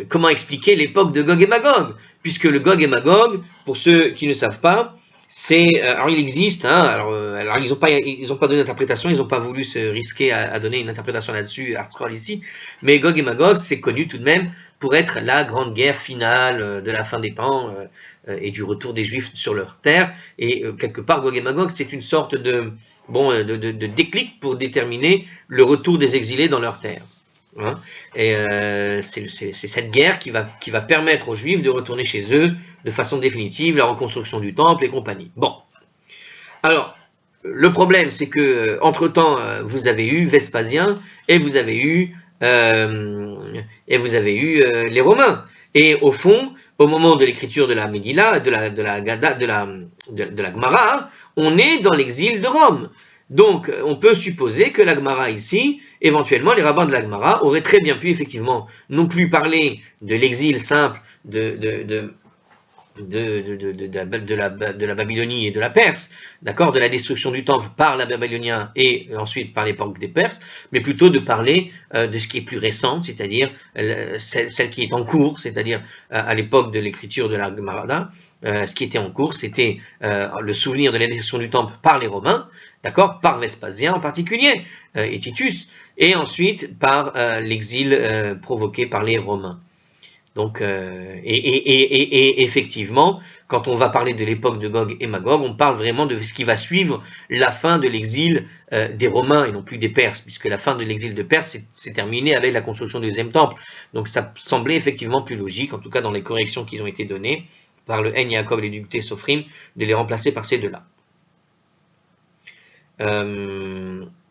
comment expliquer l'époque de Gog et Magog? Puisque le Gog et Magog, pour ceux qui ne savent pas, c'est alors il existe, alors ils n'ont pas donné d'interprétation, ils n'ont pas voulu se risquer à donner une interprétation là-dessus, hardcore ici, mais Gog et Magog, c'est connu tout de même pour être la grande guerre finale de la fin des temps et du retour des Juifs sur leur terre, et quelque part Gog et Magog, c'est une sorte de déclic pour déterminer le retour des exilés dans leur terre. Hein, et c'est cette guerre qui va permettre aux Juifs de retourner chez eux de façon définitive, la reconstruction du temple et compagnie. Bon, alors le problème c'est que entre-temps vous avez eu Vespasien et vous avez eu les Romains. Et au fond, au moment de l'écriture de la Megillah, de la Gemara, on est dans l'exil de Rome. Donc, on peut supposer que la Gemara ici, éventuellement, les rabbins de la Gemara auraient très bien pu effectivement non plus parler de l'exil simple de la Babylonie et de la Perse, d'accord, de la destruction du temple par la Babylonien et ensuite par l'époque des Perses, mais plutôt de parler de ce qui est plus récent, c'est-à-dire celle qui est en cours, c'est-à-dire à l'époque de l'écriture de la Gemara. Ce qui était en cours, c'était le souvenir de la destruction du temple par les Romains, d'accord, par Vespasien en particulier, et Titus, et ensuite par l'exil provoqué par les Romains. Donc, et effectivement, quand on va parler de l'époque de Gog et Magog, on parle vraiment de ce qui va suivre la fin de l'exil des Romains et non plus des Perses, puisque la fin de l'exil de Perse s'est terminée avec la construction du deuxième temple. Donc ça semblait effectivement plus logique, en tout cas dans les corrections qui ont été données par le En Yaakov et l'éducté Sophrim, de les remplacer par ces deux-là.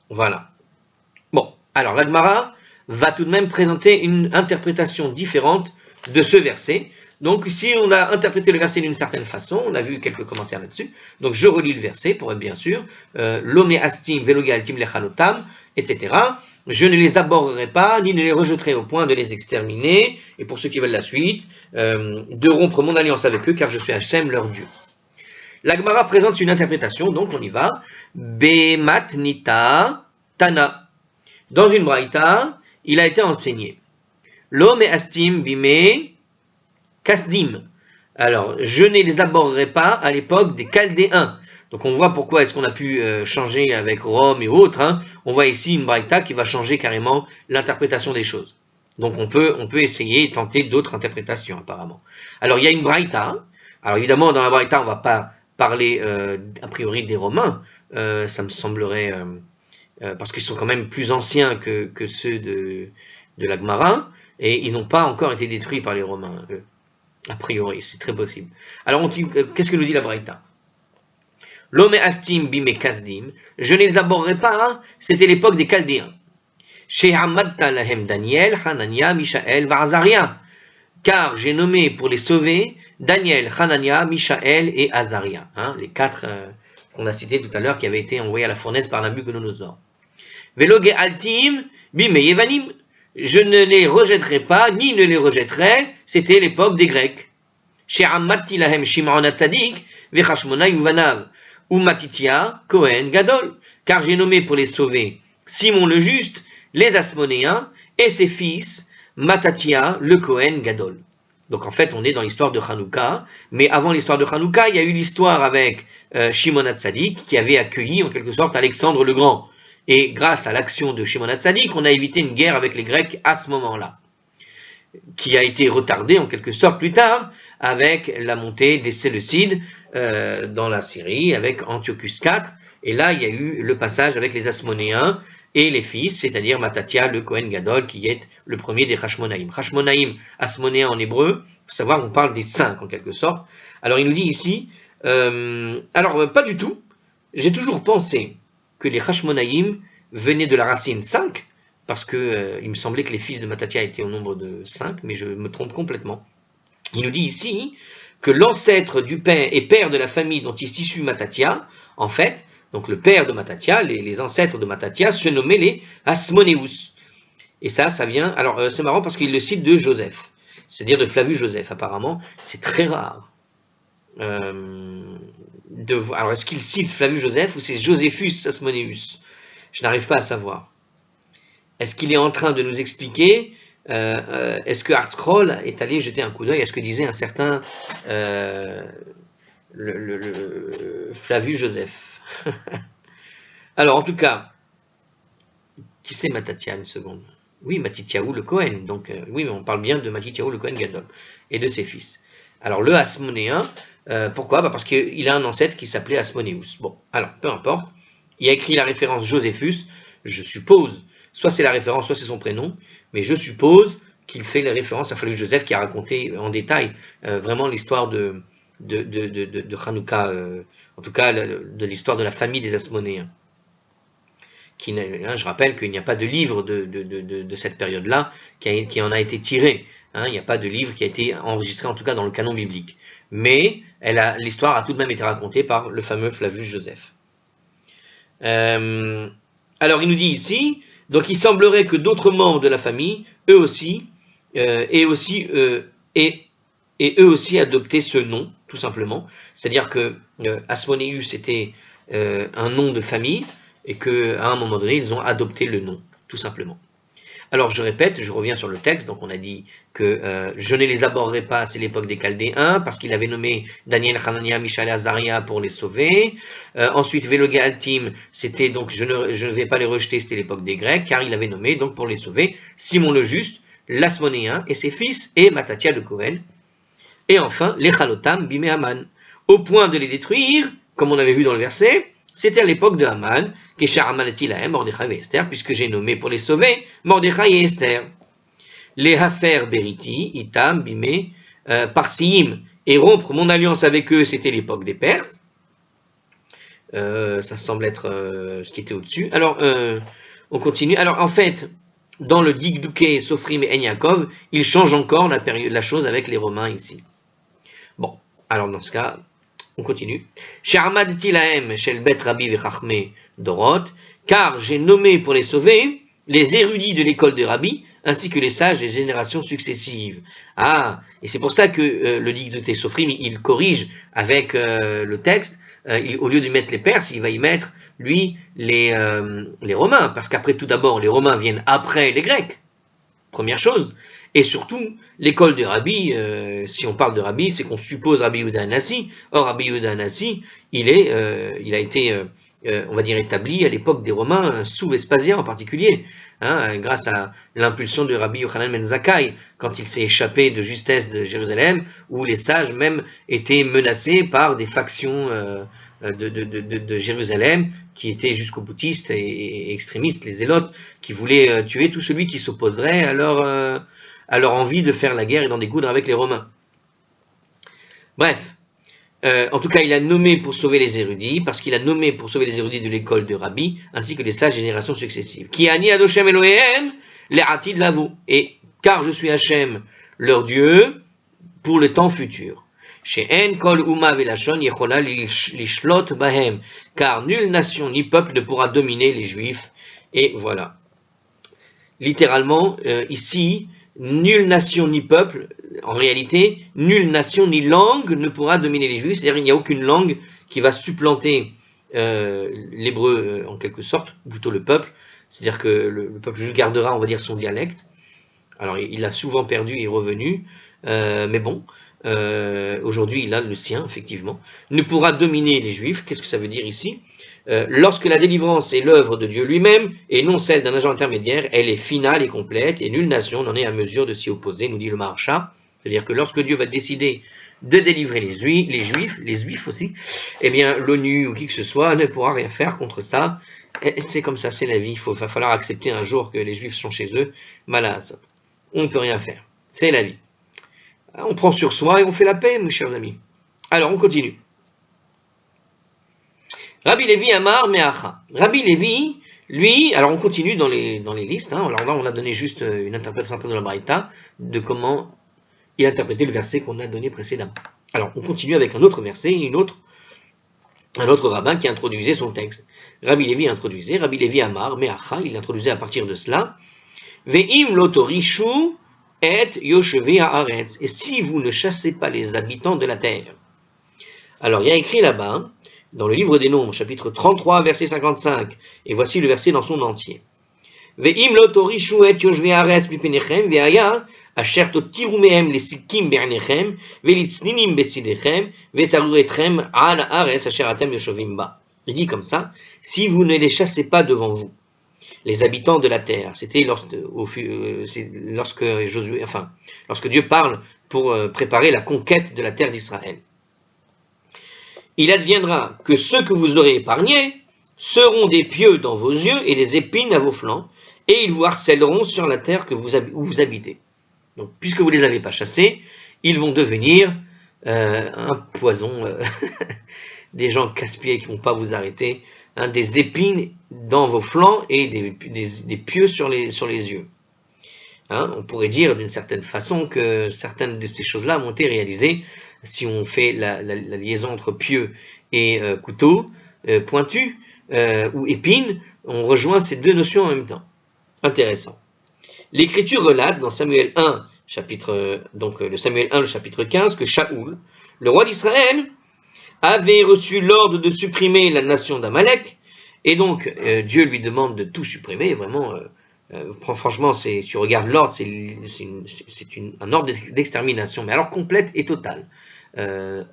Voilà. Bon, alors la Gemara va tout de même présenter une interprétation différente de ce verset. Donc si on a interprété le verset d'une certaine façon, on a vu quelques commentaires là-dessus, donc je relis le verset pour être bien sûr, Lome astim velogal kim lechalotam, etc. Je ne les aborderai pas, ni ne les rejetterai au point de les exterminer, et pour ceux qui veulent la suite, de rompre mon alliance avec eux, car je suis Hachem leur Dieu. La Gemara présente une interprétation, donc on y va. Bematnita Tana. Dans une braïta, il a été enseigné. Lo me astim bime kasdim. Alors, je ne les aborderai pas à l'époque des Chaldéens. Donc on voit pourquoi est-ce qu'on a pu changer avec Rome et autres. Hein. On voit ici une braïta qui va changer carrément l'interprétation des choses. Donc on peut essayer et tenter d'autres interprétations apparemment. Alors il y a une braïta. Alors évidemment dans la braïta on ne va pas parler a priori des Romains. Ça me semblerait parce qu'ils sont quand même plus anciens que ceux de la Gemara, et ils n'ont pas encore été détruits par les Romains, eux. A priori, c'est très possible. Alors, qu'est-ce que nous dit la Braïta? L'homme astim bime kasdim, je ne les aborderai pas, hein, c'était l'époque des Chaldéens. Chez Hamadta lahem Daniel, Hanania, Mishaël, Vazaria, car j'ai nommé pour les sauver Daniel, Hanania, Mishaël et Azaria, hein, les quatre qu'on a cités tout à l'heure qui avaient été envoyés à la fournaise par Nabucodonosor. Veloge altim bime yevanim, je ne les rejetterai pas, ni ne les rejetterai, c'était l'époque des Grecs. Chez Hamadti lahem Shimon Hatzadik, Vechashmona Yuvanav, ou Matitia, Cohen, Gadol, car j'ai nommé pour les sauver Simon le Juste, les Asmonéens, et ses fils, Matatia, le Cohen, Gadol. Donc en fait, on est dans l'histoire de Hanouka, mais avant l'histoire de Hanouka, il y a eu l'histoire avec Shimon HaTzadik, qui avait accueilli en quelque sorte Alexandre le Grand. Et grâce à l'action de Shimon HaTzadik, on a évité une guerre avec les Grecs à ce moment-là, qui a été retardée en quelque sorte plus tard, avec la montée des Séleucides dans la Syrie, avec Antiochus IV, et là il y a eu le passage avec les Asmonéens et les fils, c'est-à-dire Matatia, le Kohen Gadol, qui est le premier des Hashmonaïm. Hashmonaïm, Asmonéens en hébreu, il faut savoir qu'on parle des 5 en quelque sorte. Alors il nous dit ici, pas du tout, j'ai toujours pensé que les Hashmonaïm venaient de la racine 5, parce que il me semblait que les fils de Matatia étaient au nombre de 5, mais je me trompe complètement. Il nous dit ici que l'ancêtre du père et père de la famille dont est issu Matatia, en fait, donc le père de Matatia, les ancêtres de Matatia, se nommaient les Asmonéus. Et ça vient, alors c'est marrant parce qu'il le cite de Joseph, c'est-à-dire de Flavius Joseph, apparemment, c'est très rare. Alors est-ce qu'il cite Flavius Joseph ou c'est Josephus Asmonéus? Je n'arrive pas à savoir. Est-ce qu'il est en train de nous expliquer est-ce que ArtScroll est allé jeter un coup d'œil à ce que disait un certain Flavius Joseph? Alors, en tout cas, qui c'est Matatia, une seconde? Oui, Matityahu le Cohen. Donc, oui, mais on parle bien de Matityahu le Cohen Gadol et de ses fils. Alors, le Asmonéen, pourquoi? Parce qu'il a un ancêtre qui s'appelait Asmonéus. Bon, alors, peu importe. Il a écrit la référence Josephus, je suppose. Soit c'est la référence, soit c'est son prénom, mais je suppose qu'il fait la référence à Flavius Joseph qui a raconté en détail vraiment l'histoire de Hanouka, en tout cas de l'histoire de la famille des Asmonéens. Je rappelle qu'il n'y a pas de livre de cette période-là qui en a été tiré. Il n'y a pas de livre qui a été enregistré, en tout cas dans le canon biblique. Mais l'histoire a tout de même été racontée par le fameux Flavius Joseph. Alors il nous dit ici, donc il semblerait que d'autres membres de la famille, eux aussi, aient eux aussi adopté ce nom, tout simplement. C'est-à-dire que Asmonéus était un nom de famille, et qu'à un moment donné, ils ont adopté le nom, tout simplement. Alors je répète, je reviens sur le texte, donc on a dit que je ne les aborderai pas, c'est l'époque des Chaldéens, parce qu'il avait nommé Daniel, Hanania, Mishaël, Azaria pour les sauver. Ensuite, Veloge Altim, c'était donc je ne vais pas les rejeter, c'était l'époque des Grecs, car il avait nommé donc pour les sauver Simon le Juste, l'Asmonéen et ses fils, et Matatia le Cohen. Et enfin, les Chalotam, Bime Haman, au point de les détruire, comme on avait vu dans le verset, c'était à l'époque de Haman, Kesher Hamanati Lahem, Mordechai et Esther, puisque j'ai nommé pour les sauver Mordechai et Esther. Les Hafer Beriti, Itam, Bime, Parsiim, et rompre mon alliance avec eux, c'était l'époque des Perses. Ça semble être ce qui était au-dessus. Alors, on continue. Alors, en fait, dans le Digdouké, Sofrim et Enyakov, il change encore la chose avec les Romains ici. Bon, alors dans ce cas, on continue. Dorot, car j'ai nommé pour les sauver les érudits de l'école de Rabbi, ainsi que les sages des générations successives. Ah, et c'est pour ça que le Digdouké Sofrim, il corrige avec le texte, au lieu de mettre les Perses, il va y mettre, lui, les Romains, parce qu'après tout d'abord, les Romains viennent après les Grecs, première chose. Et surtout, l'école de Rabbi, si on parle de Rabbi, c'est qu'on suppose Rabbi Yehuda Hanassi. Or, Rabbi Yehuda Hanassi, il a été, on va dire, établi à l'époque des Romains, sous Vespasien en particulier, grâce à l'impulsion de Rabbi Yochanan ben Zakkai, quand il s'est échappé de justesse de Jérusalem, où les sages même étaient menacés par des factions de Jérusalem, qui étaient jusqu'aux boutistes et extrémistes, les zélotes, qui voulaient tuer tout celui qui s'opposerait à leur envie de faire la guerre et d'en découdre avec les Romains. Bref, en tout cas, il a nommé pour sauver les érudits, parce qu'il a nommé pour sauver les érudits de l'école de Rabbi, ainsi que les sages générations successives. Qui ani Adoshem Elohem, les Hatid Lavo. Et car je suis Hachem, leur Dieu, pour le temps futur. She'en kol uma velashon yechola lishlot bahem. Car nulle nation ni peuple ne pourra dominer les Juifs. Et voilà. Littéralement, ici, nulle nation ni peuple, en réalité, nulle nation ni langue ne pourra dominer les Juifs, c'est-à-dire qu'il n'y a aucune langue qui va supplanter l'hébreu en quelque sorte, ou plutôt le peuple, c'est-à-dire que le peuple juif gardera, on va dire, son dialecte. Alors il l'a souvent perdu et est revenu, mais bon, aujourd'hui il a le sien, effectivement, ne pourra dominer les Juifs. Qu'est-ce que ça veut dire ici? Lorsque la délivrance est l'œuvre de Dieu lui-même, et non celle d'un agent intermédiaire, elle est finale et complète, et nulle nation n'en est à mesure de s'y opposer, nous dit le Maharsha. C'est-à-dire que lorsque Dieu va décider de délivrer les Juifs aussi, eh bien l'ONU ou qui que ce soit ne pourra rien faire contre ça. C'est comme ça, c'est la vie. Va falloir accepter un jour que les Juifs sont chez eux, malades. On ne peut rien faire. C'est la vie. On prend sur soi et on fait la paix, mes chers amis. Alors, on continue. Rabbi Lévi Amar Meacha. Rabbi Lévi, lui, alors on continue dans les listes. Hein. Alors là, on a donné juste une interprétation de la Braïta de comment il a interprété le verset qu'on a donné précédemment. Alors, on continue avec un autre verset, un autre rabbin qui introduisait son texte. Rabbi Lévi introduisait, Rabbi Lévi Amar Meacha, il introduisait à partir de cela. Ve'im lotorishu et yoshevi haaretz. Et si vous ne chassez pas les habitants de la terre. Alors, il y a écrit là-bas, dans le livre des Nombres, chapitre 33, verset 55, et voici le verset dans son entier. Ve'im lotorishu et yoshevi haaretz mipenechem ve'aya asher totiru mehem lesikim be'anechem ve'litzninim betzidechem ve'tzaruretchem al haaretz asher atem yoshovim ba. Il dit comme ça, si vous ne les chassez pas devant vous, les habitants de la terre. C'était lorsque Dieu parle pour préparer la conquête de la terre d'Israël. Il adviendra que ceux que vous aurez épargnés seront des pieux dans vos yeux et des épines à vos flancs, et ils vous harcèleront sur la terre où vous habitez. Donc, puisque vous ne les avez pas chassés, ils vont devenir un poison, des gens casse-pieds qui ne vont pas vous arrêter, des épines dans vos flancs et des pieux sur les yeux. On pourrait dire d'une certaine façon que certaines de ces choses-là ont été réalisées si on fait la liaison entre pieux et couteau pointu ou épine, on rejoint ces deux notions en même temps. Intéressant. L'Écriture relate dans Samuel 1, le Samuel 1, le chapitre 15, que Shaoul, le roi d'Israël, avait reçu l'ordre de supprimer la nation d'Amalek, et donc Dieu lui demande de tout supprimer, vraiment, franchement, si tu regardes l'ordre, c'est un ordre d'extermination, mais alors complète et totale.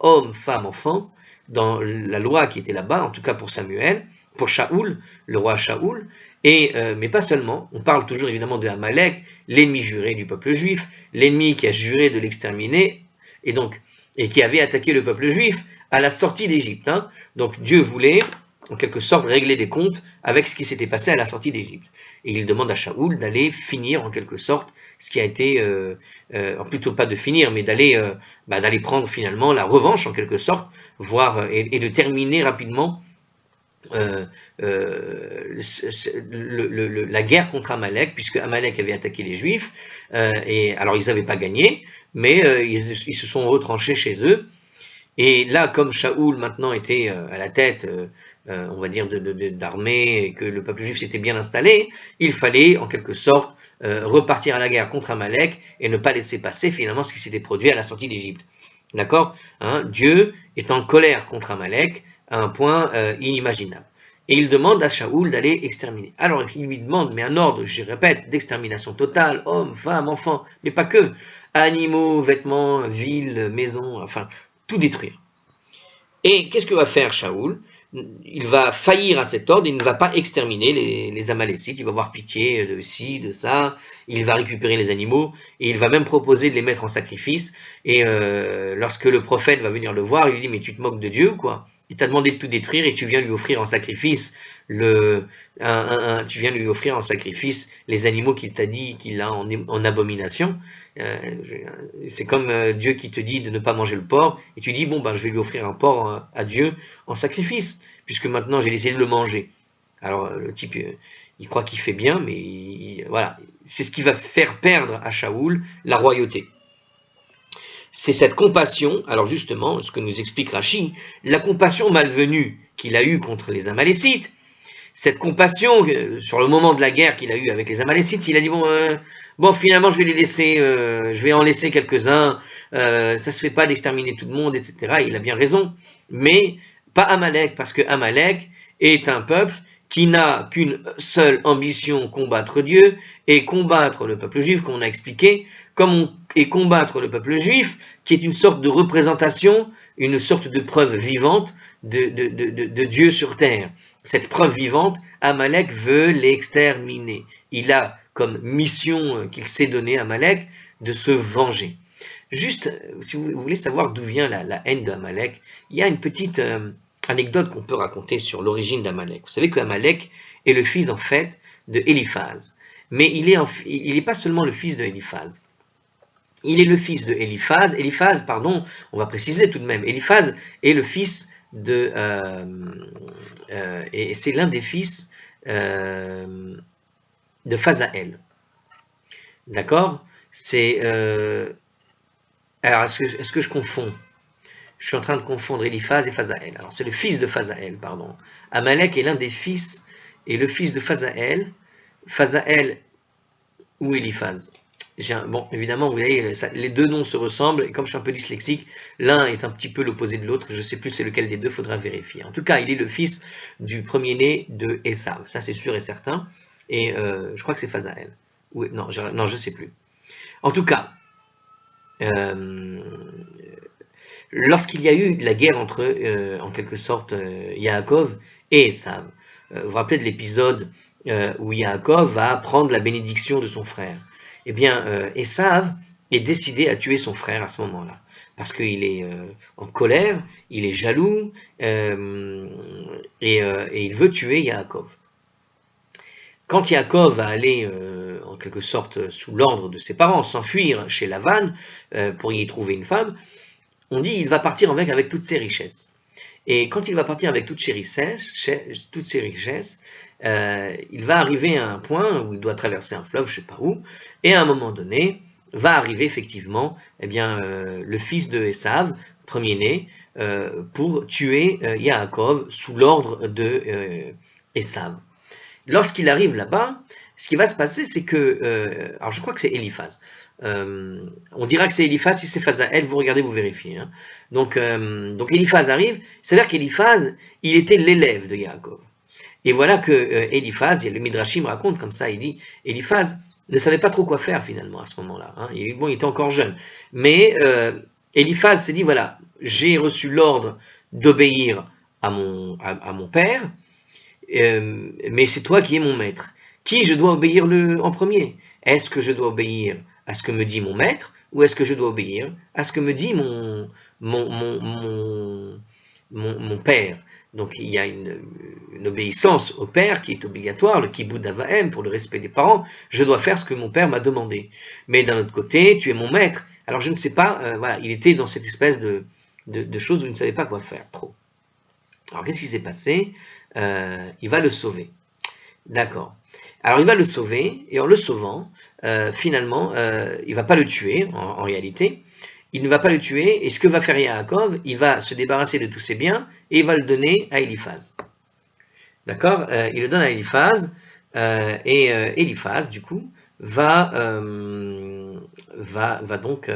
Hommes, femmes, enfants, dans la loi qui était là-bas, en tout cas pour Samuel, pour Shaoul, le roi Shaoul, mais pas seulement, on parle toujours évidemment de Amalek, l'ennemi juré du peuple juif, l'ennemi qui a juré de l'exterminer, et qui avait attaqué le peuple juif à la sortie d'Égypte. Donc Dieu voulait, en quelque sorte, régler des comptes avec ce qui s'était passé à la sortie d'Égypte. Et il demande à Shaoul d'aller finir, en quelque sorte, ce qui a été, plutôt pas de finir, mais d'aller prendre finalement la revanche, en quelque sorte, et de terminer rapidement la guerre contre Amalek, puisque Amalek avait attaqué les Juifs, et alors ils n'avaient pas gagné, mais ils se sont retranchés chez eux. Et là, comme Shaoul maintenant était à la tête, on va dire, d'armée, et que le peuple juif s'était bien installé, il fallait en quelque sorte repartir à la guerre contre Amalek et ne pas laisser passer finalement ce qui s'était produit à la sortie d'Égypte. D'accord, Dieu est en colère contre Amalek à un point inimaginable. Et il demande à Shaoul d'aller exterminer. Alors il lui demande, mais un ordre, je répète, d'extermination totale, hommes, femmes, enfants, mais pas que, animaux, vêtements, villes, maisons, enfin, tout détruire. Et qu'est-ce que va faire Shaoul? Il va faillir à cet ordre, il ne va pas exterminer les Amalécites, il va avoir pitié de ci, de ça, il va récupérer les animaux, et il va même proposer de les mettre en sacrifice, et lorsque le prophète va venir le voir, il lui dit, mais tu te moques de Dieu ou quoi? il t'a demandé de tout détruire et tu viens lui offrir en sacrifice tu viens lui offrir en sacrifice les animaux qu'il t'a dit qu'il a en abomination. C'est comme Dieu qui te dit de ne pas manger le porc et tu dis bon ben je vais lui offrir un porc à Dieu en sacrifice puisque maintenant j'ai décidé de le manger. Alors le type il croit qu'il fait bien mais voilà, c'est ce qui va faire perdre à Shaoul la royauté. C'est cette compassion, alors justement, ce que nous explique Rachi, la compassion malvenue qu'il a eue contre les Amalécites, cette compassion, sur le moment de la guerre qu'il a eue avec les Amalécites, il a dit, bon finalement je vais les laisser, je vais en laisser quelques-uns, ça se fait pas d'exterminer tout le monde, etc. Il a bien raison, mais pas Amalek, parce que Amalek est un peuple qui n'a qu'une seule ambition, combattre Dieu, et combattre le peuple juif, comme on a expliqué, et combattre le peuple juif, qui est une sorte de représentation, une sorte de preuve vivante de Dieu sur terre. Cette preuve vivante, Amalek veut l'exterminer. Il a comme mission qu'il s'est donnée, Amalek, de se venger. Juste, si vous voulez savoir d'où vient la haine d'Amalek, il y a une petite anecdote qu'on peut raconter sur l'origine d'Amalek. Vous savez qu'Amalek est le fils, en fait, de Éliphaz. Mais il est pas seulement le fils de Éliphaz. Il est le fils de Éliphaz. Éliphaz, pardon, on va préciser tout de même. Éliphaz est le fils de... et c'est l'un des fils de Phasaël. D'accord? C'est... alors, est-ce que je confonds? Je suis en train de confondre Éliphaz et Phasaël. Alors, c'est le fils de Phasaël, pardon. Amalek est l'un des fils, et le fils de Phasaël. Phasaël ou Éliphaz. Bon, évidemment, vous voyez, les deux noms se ressemblent, et comme je suis un peu dyslexique, l'un est un petit peu l'opposé de l'autre, je ne sais plus c'est lequel des deux, faudra vérifier. En tout cas, il est le fils du premier-né de Esav, ça c'est sûr et certain, et je crois que c'est Phasaël. Non, je ne sais plus. En tout cas, lorsqu'il y a eu de la guerre entre, en quelque sorte, Yaakov et Esav, vous vous rappelez de l'épisode où Yaakov va prendre la bénédiction de son frère. Eh bien, Esav est décidé à tuer son frère à ce moment-là, parce qu'il est en colère, il est jaloux, et il veut tuer Yaakov. Quand Yaakov va aller, en quelque sorte, sous l'ordre de ses parents, s'enfuir chez Lavan pour y trouver une femme, on dit qu'il va partir avec toutes ses richesses. Et quand il va partir avec toutes ses richesses, il va arriver à un point où il doit traverser un fleuve, je ne sais pas où, et à un moment donné, va arriver effectivement le fils de Esav, premier-né, pour tuer Yaakov sous l'ordre de Esav. Lorsqu'il arrive là-bas, ce qui va se passer, c'est que... alors je crois que c'est Éliphaz. On dira que c'est Éliphaz, si c'est Phasaël, vous regardez, vous vérifiez. Hein. Donc Éliphaz arrive, c'est-à-dire qu'Éliphaz, il était l'élève de Yaakov. Et voilà que Éliphaz, le Midrashim raconte comme ça, il dit, Éliphaz ne savait pas trop quoi faire finalement à ce moment-là. Hein. Il était encore jeune. Mais Éliphaz s'est dit, voilà, j'ai reçu l'ordre d'obéir à mon père, mais c'est toi qui es mon maître. Qui je dois obéir en premier? Est-ce que je dois obéir à ce que me dit mon maître, ou est-ce que je dois obéir à ce que me dit mon père? Donc il y a une obéissance au père qui est obligatoire, le kibud avahem, pour le respect des parents. Je dois faire ce que mon père m'a demandé. Mais d'un autre côté, tu es mon maître. Alors je ne sais pas, voilà, il était dans cette espèce de choses où il ne savait pas quoi faire trop. Alors qu'est-ce qui s'est passé? Il va le sauver. D'accord. Alors il va le sauver, et en le sauvant, finalement, il ne va pas le tuer, en réalité. Il ne va pas le tuer, et ce que va faire Yaakov, il va se débarrasser de tous ses biens, et il va le donner à Éliphaz. D'accord? Il le donne à Éliphaz, et Éliphaz, du coup, va donc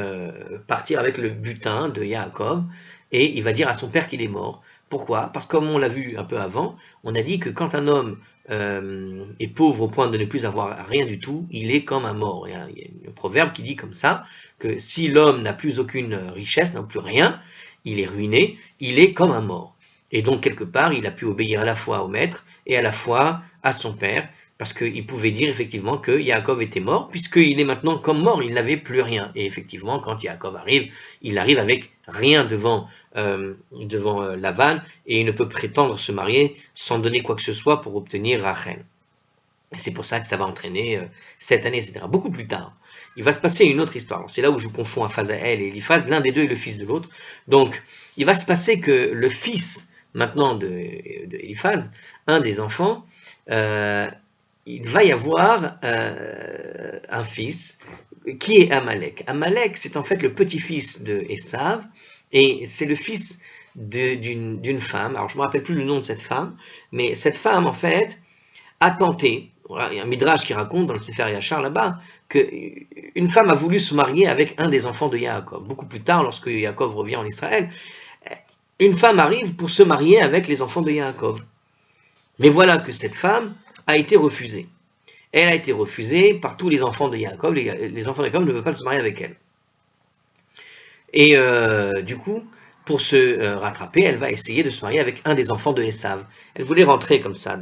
partir avec le butin de Yaakov, et il va dire à son père qu'il est mort. Pourquoi? Parce que comme on l'a vu un peu avant, on a dit que quand un homme est pauvre au point de ne plus avoir rien du tout, il est comme un mort. Il y a un proverbe qui dit comme ça, que si l'homme n'a plus aucune richesse, n'a plus rien, il est ruiné, il est comme un mort. Et donc quelque part, il a pu obéir à la fois au maître et à la fois à son père, parce qu'il pouvait dire effectivement que Yaakov était mort, puisqu'il est maintenant comme mort, il n'avait plus rien. Et effectivement, quand Yaakov arrive, il arrive avec rien devant Lavan, et il ne peut prétendre se marier sans donner quoi que ce soit pour obtenir Rachel. Et c'est pour ça que ça va entraîner cette année, etc. Beaucoup plus tard, il va se passer une autre histoire. C'est là où je confonds Aphazaël et Eliphaz, l'un des deux est le fils de l'autre. Donc, il va se passer que le fils, maintenant, de Eliphaz, un des enfants, il va y avoir un fils qui est Amalek. Amalek, c'est en fait le petit-fils de Esav, et c'est le fils d'une femme. Alors, je ne me rappelle plus le nom de cette femme, mais cette femme, en fait, a tenté, il y a un midrash qui raconte dans le Sefer Yachar là-bas, qu'une femme a voulu se marier avec un des enfants de Yaakov. Beaucoup plus tard, lorsque Yaakov revient en Israël, une femme arrive pour se marier avec les enfants de Yaakov. Mais voilà que cette femme a été refusée. Elle a été refusée par tous les enfants de Yaakov. Les enfants de Yaakov ne veulent pas se marier avec elle. Et du coup, pour se rattraper, elle va essayer de se marier avec un des enfants de Esav. Elle voulait rentrer comme ça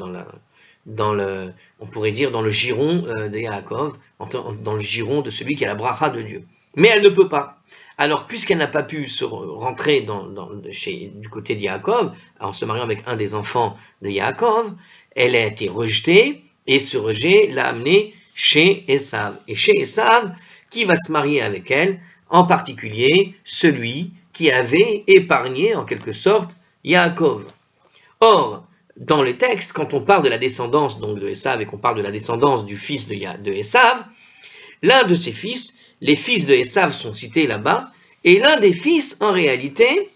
on pourrait dire dans le giron de Yaakov, dans le giron de celui qui a la bracha de Dieu. Mais elle ne peut pas. Alors, puisqu'elle n'a pas pu se rentrer du côté de Yaakov, en se mariant avec un des enfants de Yaakov, elle a été rejetée, et ce rejet l'a amenée chez Esav. Et chez Esav, qui va se marier avec elle, en particulier celui qui avait épargné, en quelque sorte, Yaakov. Or, dans les textes, quand on parle de la descendance donc, de Esav et qu'on parle de la descendance du fils de Esav, l'un de ses fils, les fils de Esav sont cités là-bas, et l'un des fils, en réalité,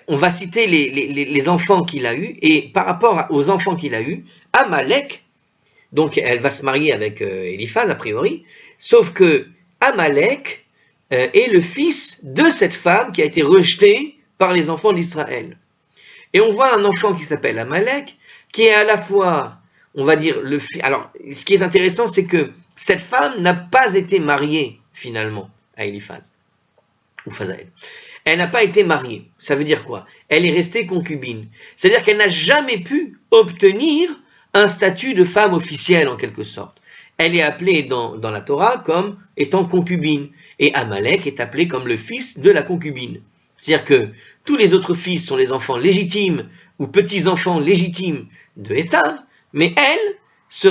on va citer les enfants qu'il a eus, et par rapport aux enfants qu'il a eus, Amalek, donc elle va se marier avec Eliphaz a priori, sauf que Amalek est le fils de cette femme qui a été rejetée par les enfants d'Israël. Et on voit un enfant qui s'appelle Amalek, qui est à la fois, on va dire, le fils. Alors, ce qui est intéressant, c'est que cette femme n'a pas été mariée, finalement, à Eliphaz, ou Phazaël. Elle n'a pas été mariée. Ça veut dire quoi? Elle est restée concubine. C'est-à-dire qu'elle n'a jamais pu obtenir un statut de femme officielle, en quelque sorte. Elle est appelée dans la Torah comme étant concubine. Et Amalek est appelé comme le fils de la concubine. C'est-à-dire que tous les autres fils sont les enfants légitimes ou petits-enfants légitimes de Esav, mais elle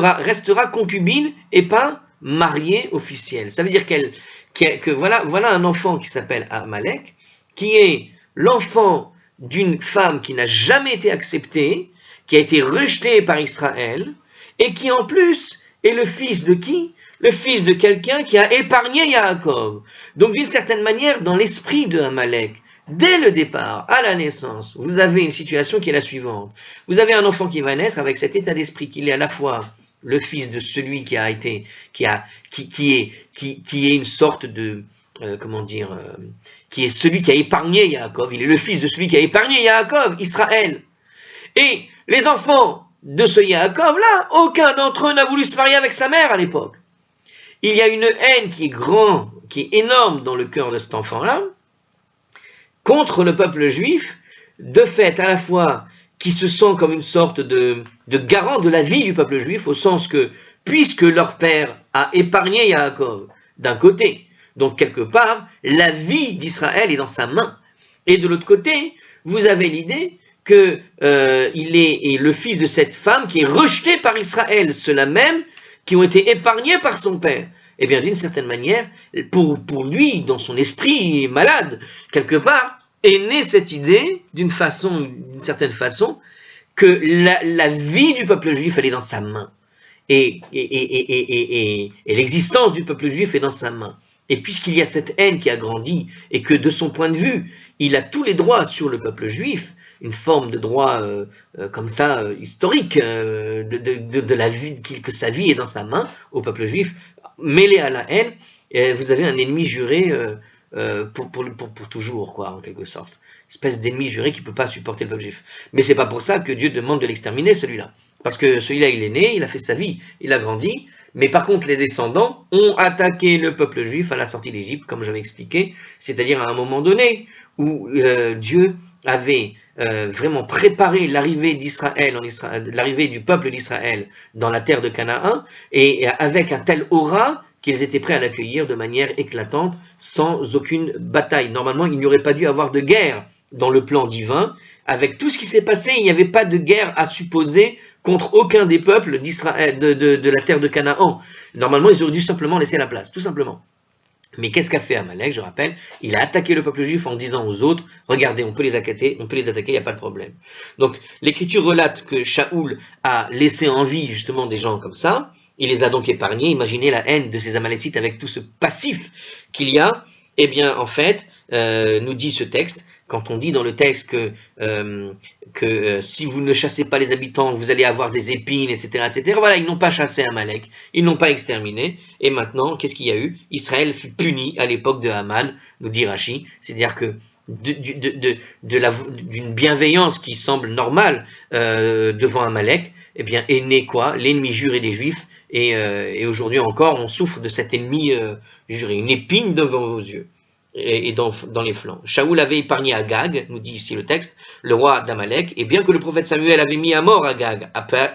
restera concubine et pas mariée officielle. Ça veut dire que voilà un enfant qui s'appelle Amalek, qui est l'enfant d'une femme qui n'a jamais été acceptée, qui a été rejetée par Israël, et qui en plus est le fils de qui? Le fils de quelqu'un qui a épargné Yaakov. Donc d'une certaine manière, dans l'esprit de Amalek, dès le départ, à la naissance, vous avez une situation qui est la suivante. Vous avez un enfant qui va naître avec cet état d'esprit qu'il est à la fois le fils de celui qui est une sorte de, qui est celui qui a épargné Yaakov. Il est le fils de celui qui a épargné Yaakov, Israël. Et les enfants de ce Yaakov-là, aucun d'entre eux n'a voulu se marier avec sa mère à l'époque. Il y a une haine qui est énorme dans le cœur de cet enfant-là, contre le peuple juif, de fait à la fois qui se sent comme une sorte de garant de la vie du peuple juif, au sens que, puisque leur père a épargné Yaakov d'un côté, donc quelque part, la vie d'Israël est dans sa main. Et de l'autre côté, vous avez l'idée qu'il est le fils de cette femme qui est rejetée par Israël, ceux-là même qui ont été épargnés par son père. Eh bien, d'une certaine manière, pour lui, dans son esprit malade, quelque part, est née cette idée, d'une certaine façon, que la vie du peuple juif, elle est dans sa main. Et l'existence du peuple juif est dans sa main. Et puisqu'il y a cette haine qui a grandi, et que de son point de vue, il a tous les droits sur le peuple juif, une forme de droit comme ça, historique, de la vie, que sa vie est dans sa main, au peuple juif, mêlé à la haine, vous avez un ennemi juré pour toujours, quoi, en quelque sorte. Une espèce d'ennemi juré qui ne peut pas supporter le peuple juif. Mais c'est pas pour ça que Dieu demande de l'exterminer, celui-là. Parce que celui-là, il est né, il a fait sa vie, il a grandi, mais par contre, les descendants ont attaqué le peuple juif à la sortie d'Égypte, comme j'avais expliqué, c'est-à-dire à un moment donné où Dieu avait vraiment préparé l'arrivée d'Israël l'arrivée du peuple d'Israël dans la terre de Canaan, et avec un tel aura qu'ils étaient prêts à l'accueillir de manière éclatante, sans aucune bataille. Normalement, il n'y aurait pas dû avoir de guerre dans le plan divin. Avec tout ce qui s'est passé, il n'y avait pas de guerre à supposer contre aucun des peuples d'Israël, de la terre de Canaan. Normalement, ils auraient dû simplement laisser la place, tout simplement. Mais qu'est-ce qu'a fait Amalek? Je rappelle, il a attaqué le peuple juif en disant aux autres, regardez, on peut les attaquer, il n'y a pas de problème. Donc, l'écriture relate que Shaoul a laissé en vie justement des gens comme ça, il les a donc épargnés. Imaginez la haine de ces Amalécites avec tout ce passif qu'il y a. Eh bien, en fait, nous dit ce texte, quand on dit dans le texte que si vous ne chassez pas les habitants, vous allez avoir des épines, etc., etc. Voilà, ils n'ont pas chassé Amalek, ils n'ont pas exterminé. Et maintenant, qu'est-ce qu'il y a eu? Israël fut puni à l'époque de Haman, nous dit Rashi. C'est-à-dire que d'une bienveillance qui semble normale devant Amalek, eh bien, est né quoi? L'ennemi juré des Juifs. Et aujourd'hui encore, on souffre de cet ennemi juré, une épine devant vos yeux et dans les flancs. Shaoul avait épargné Agag, nous dit ici le texte, le roi d'Amalek, et bien que le prophète Samuel avait mis à mort Agag,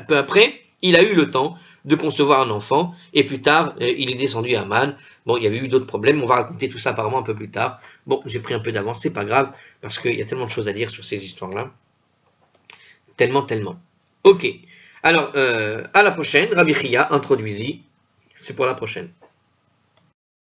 peu après, il a eu le temps de concevoir un enfant, et plus tard, il est descendu à Aman. Bon, il y avait eu d'autres problèmes, on va raconter tout ça apparemment un peu plus tard. Bon, j'ai pris un peu d'avance, c'est pas grave, parce qu'il y a tellement de choses à dire sur ces histoires-là. Tellement, tellement. Ok. Alors, à la prochaine, Rabbi Chia introduisit, c'est pour la prochaine.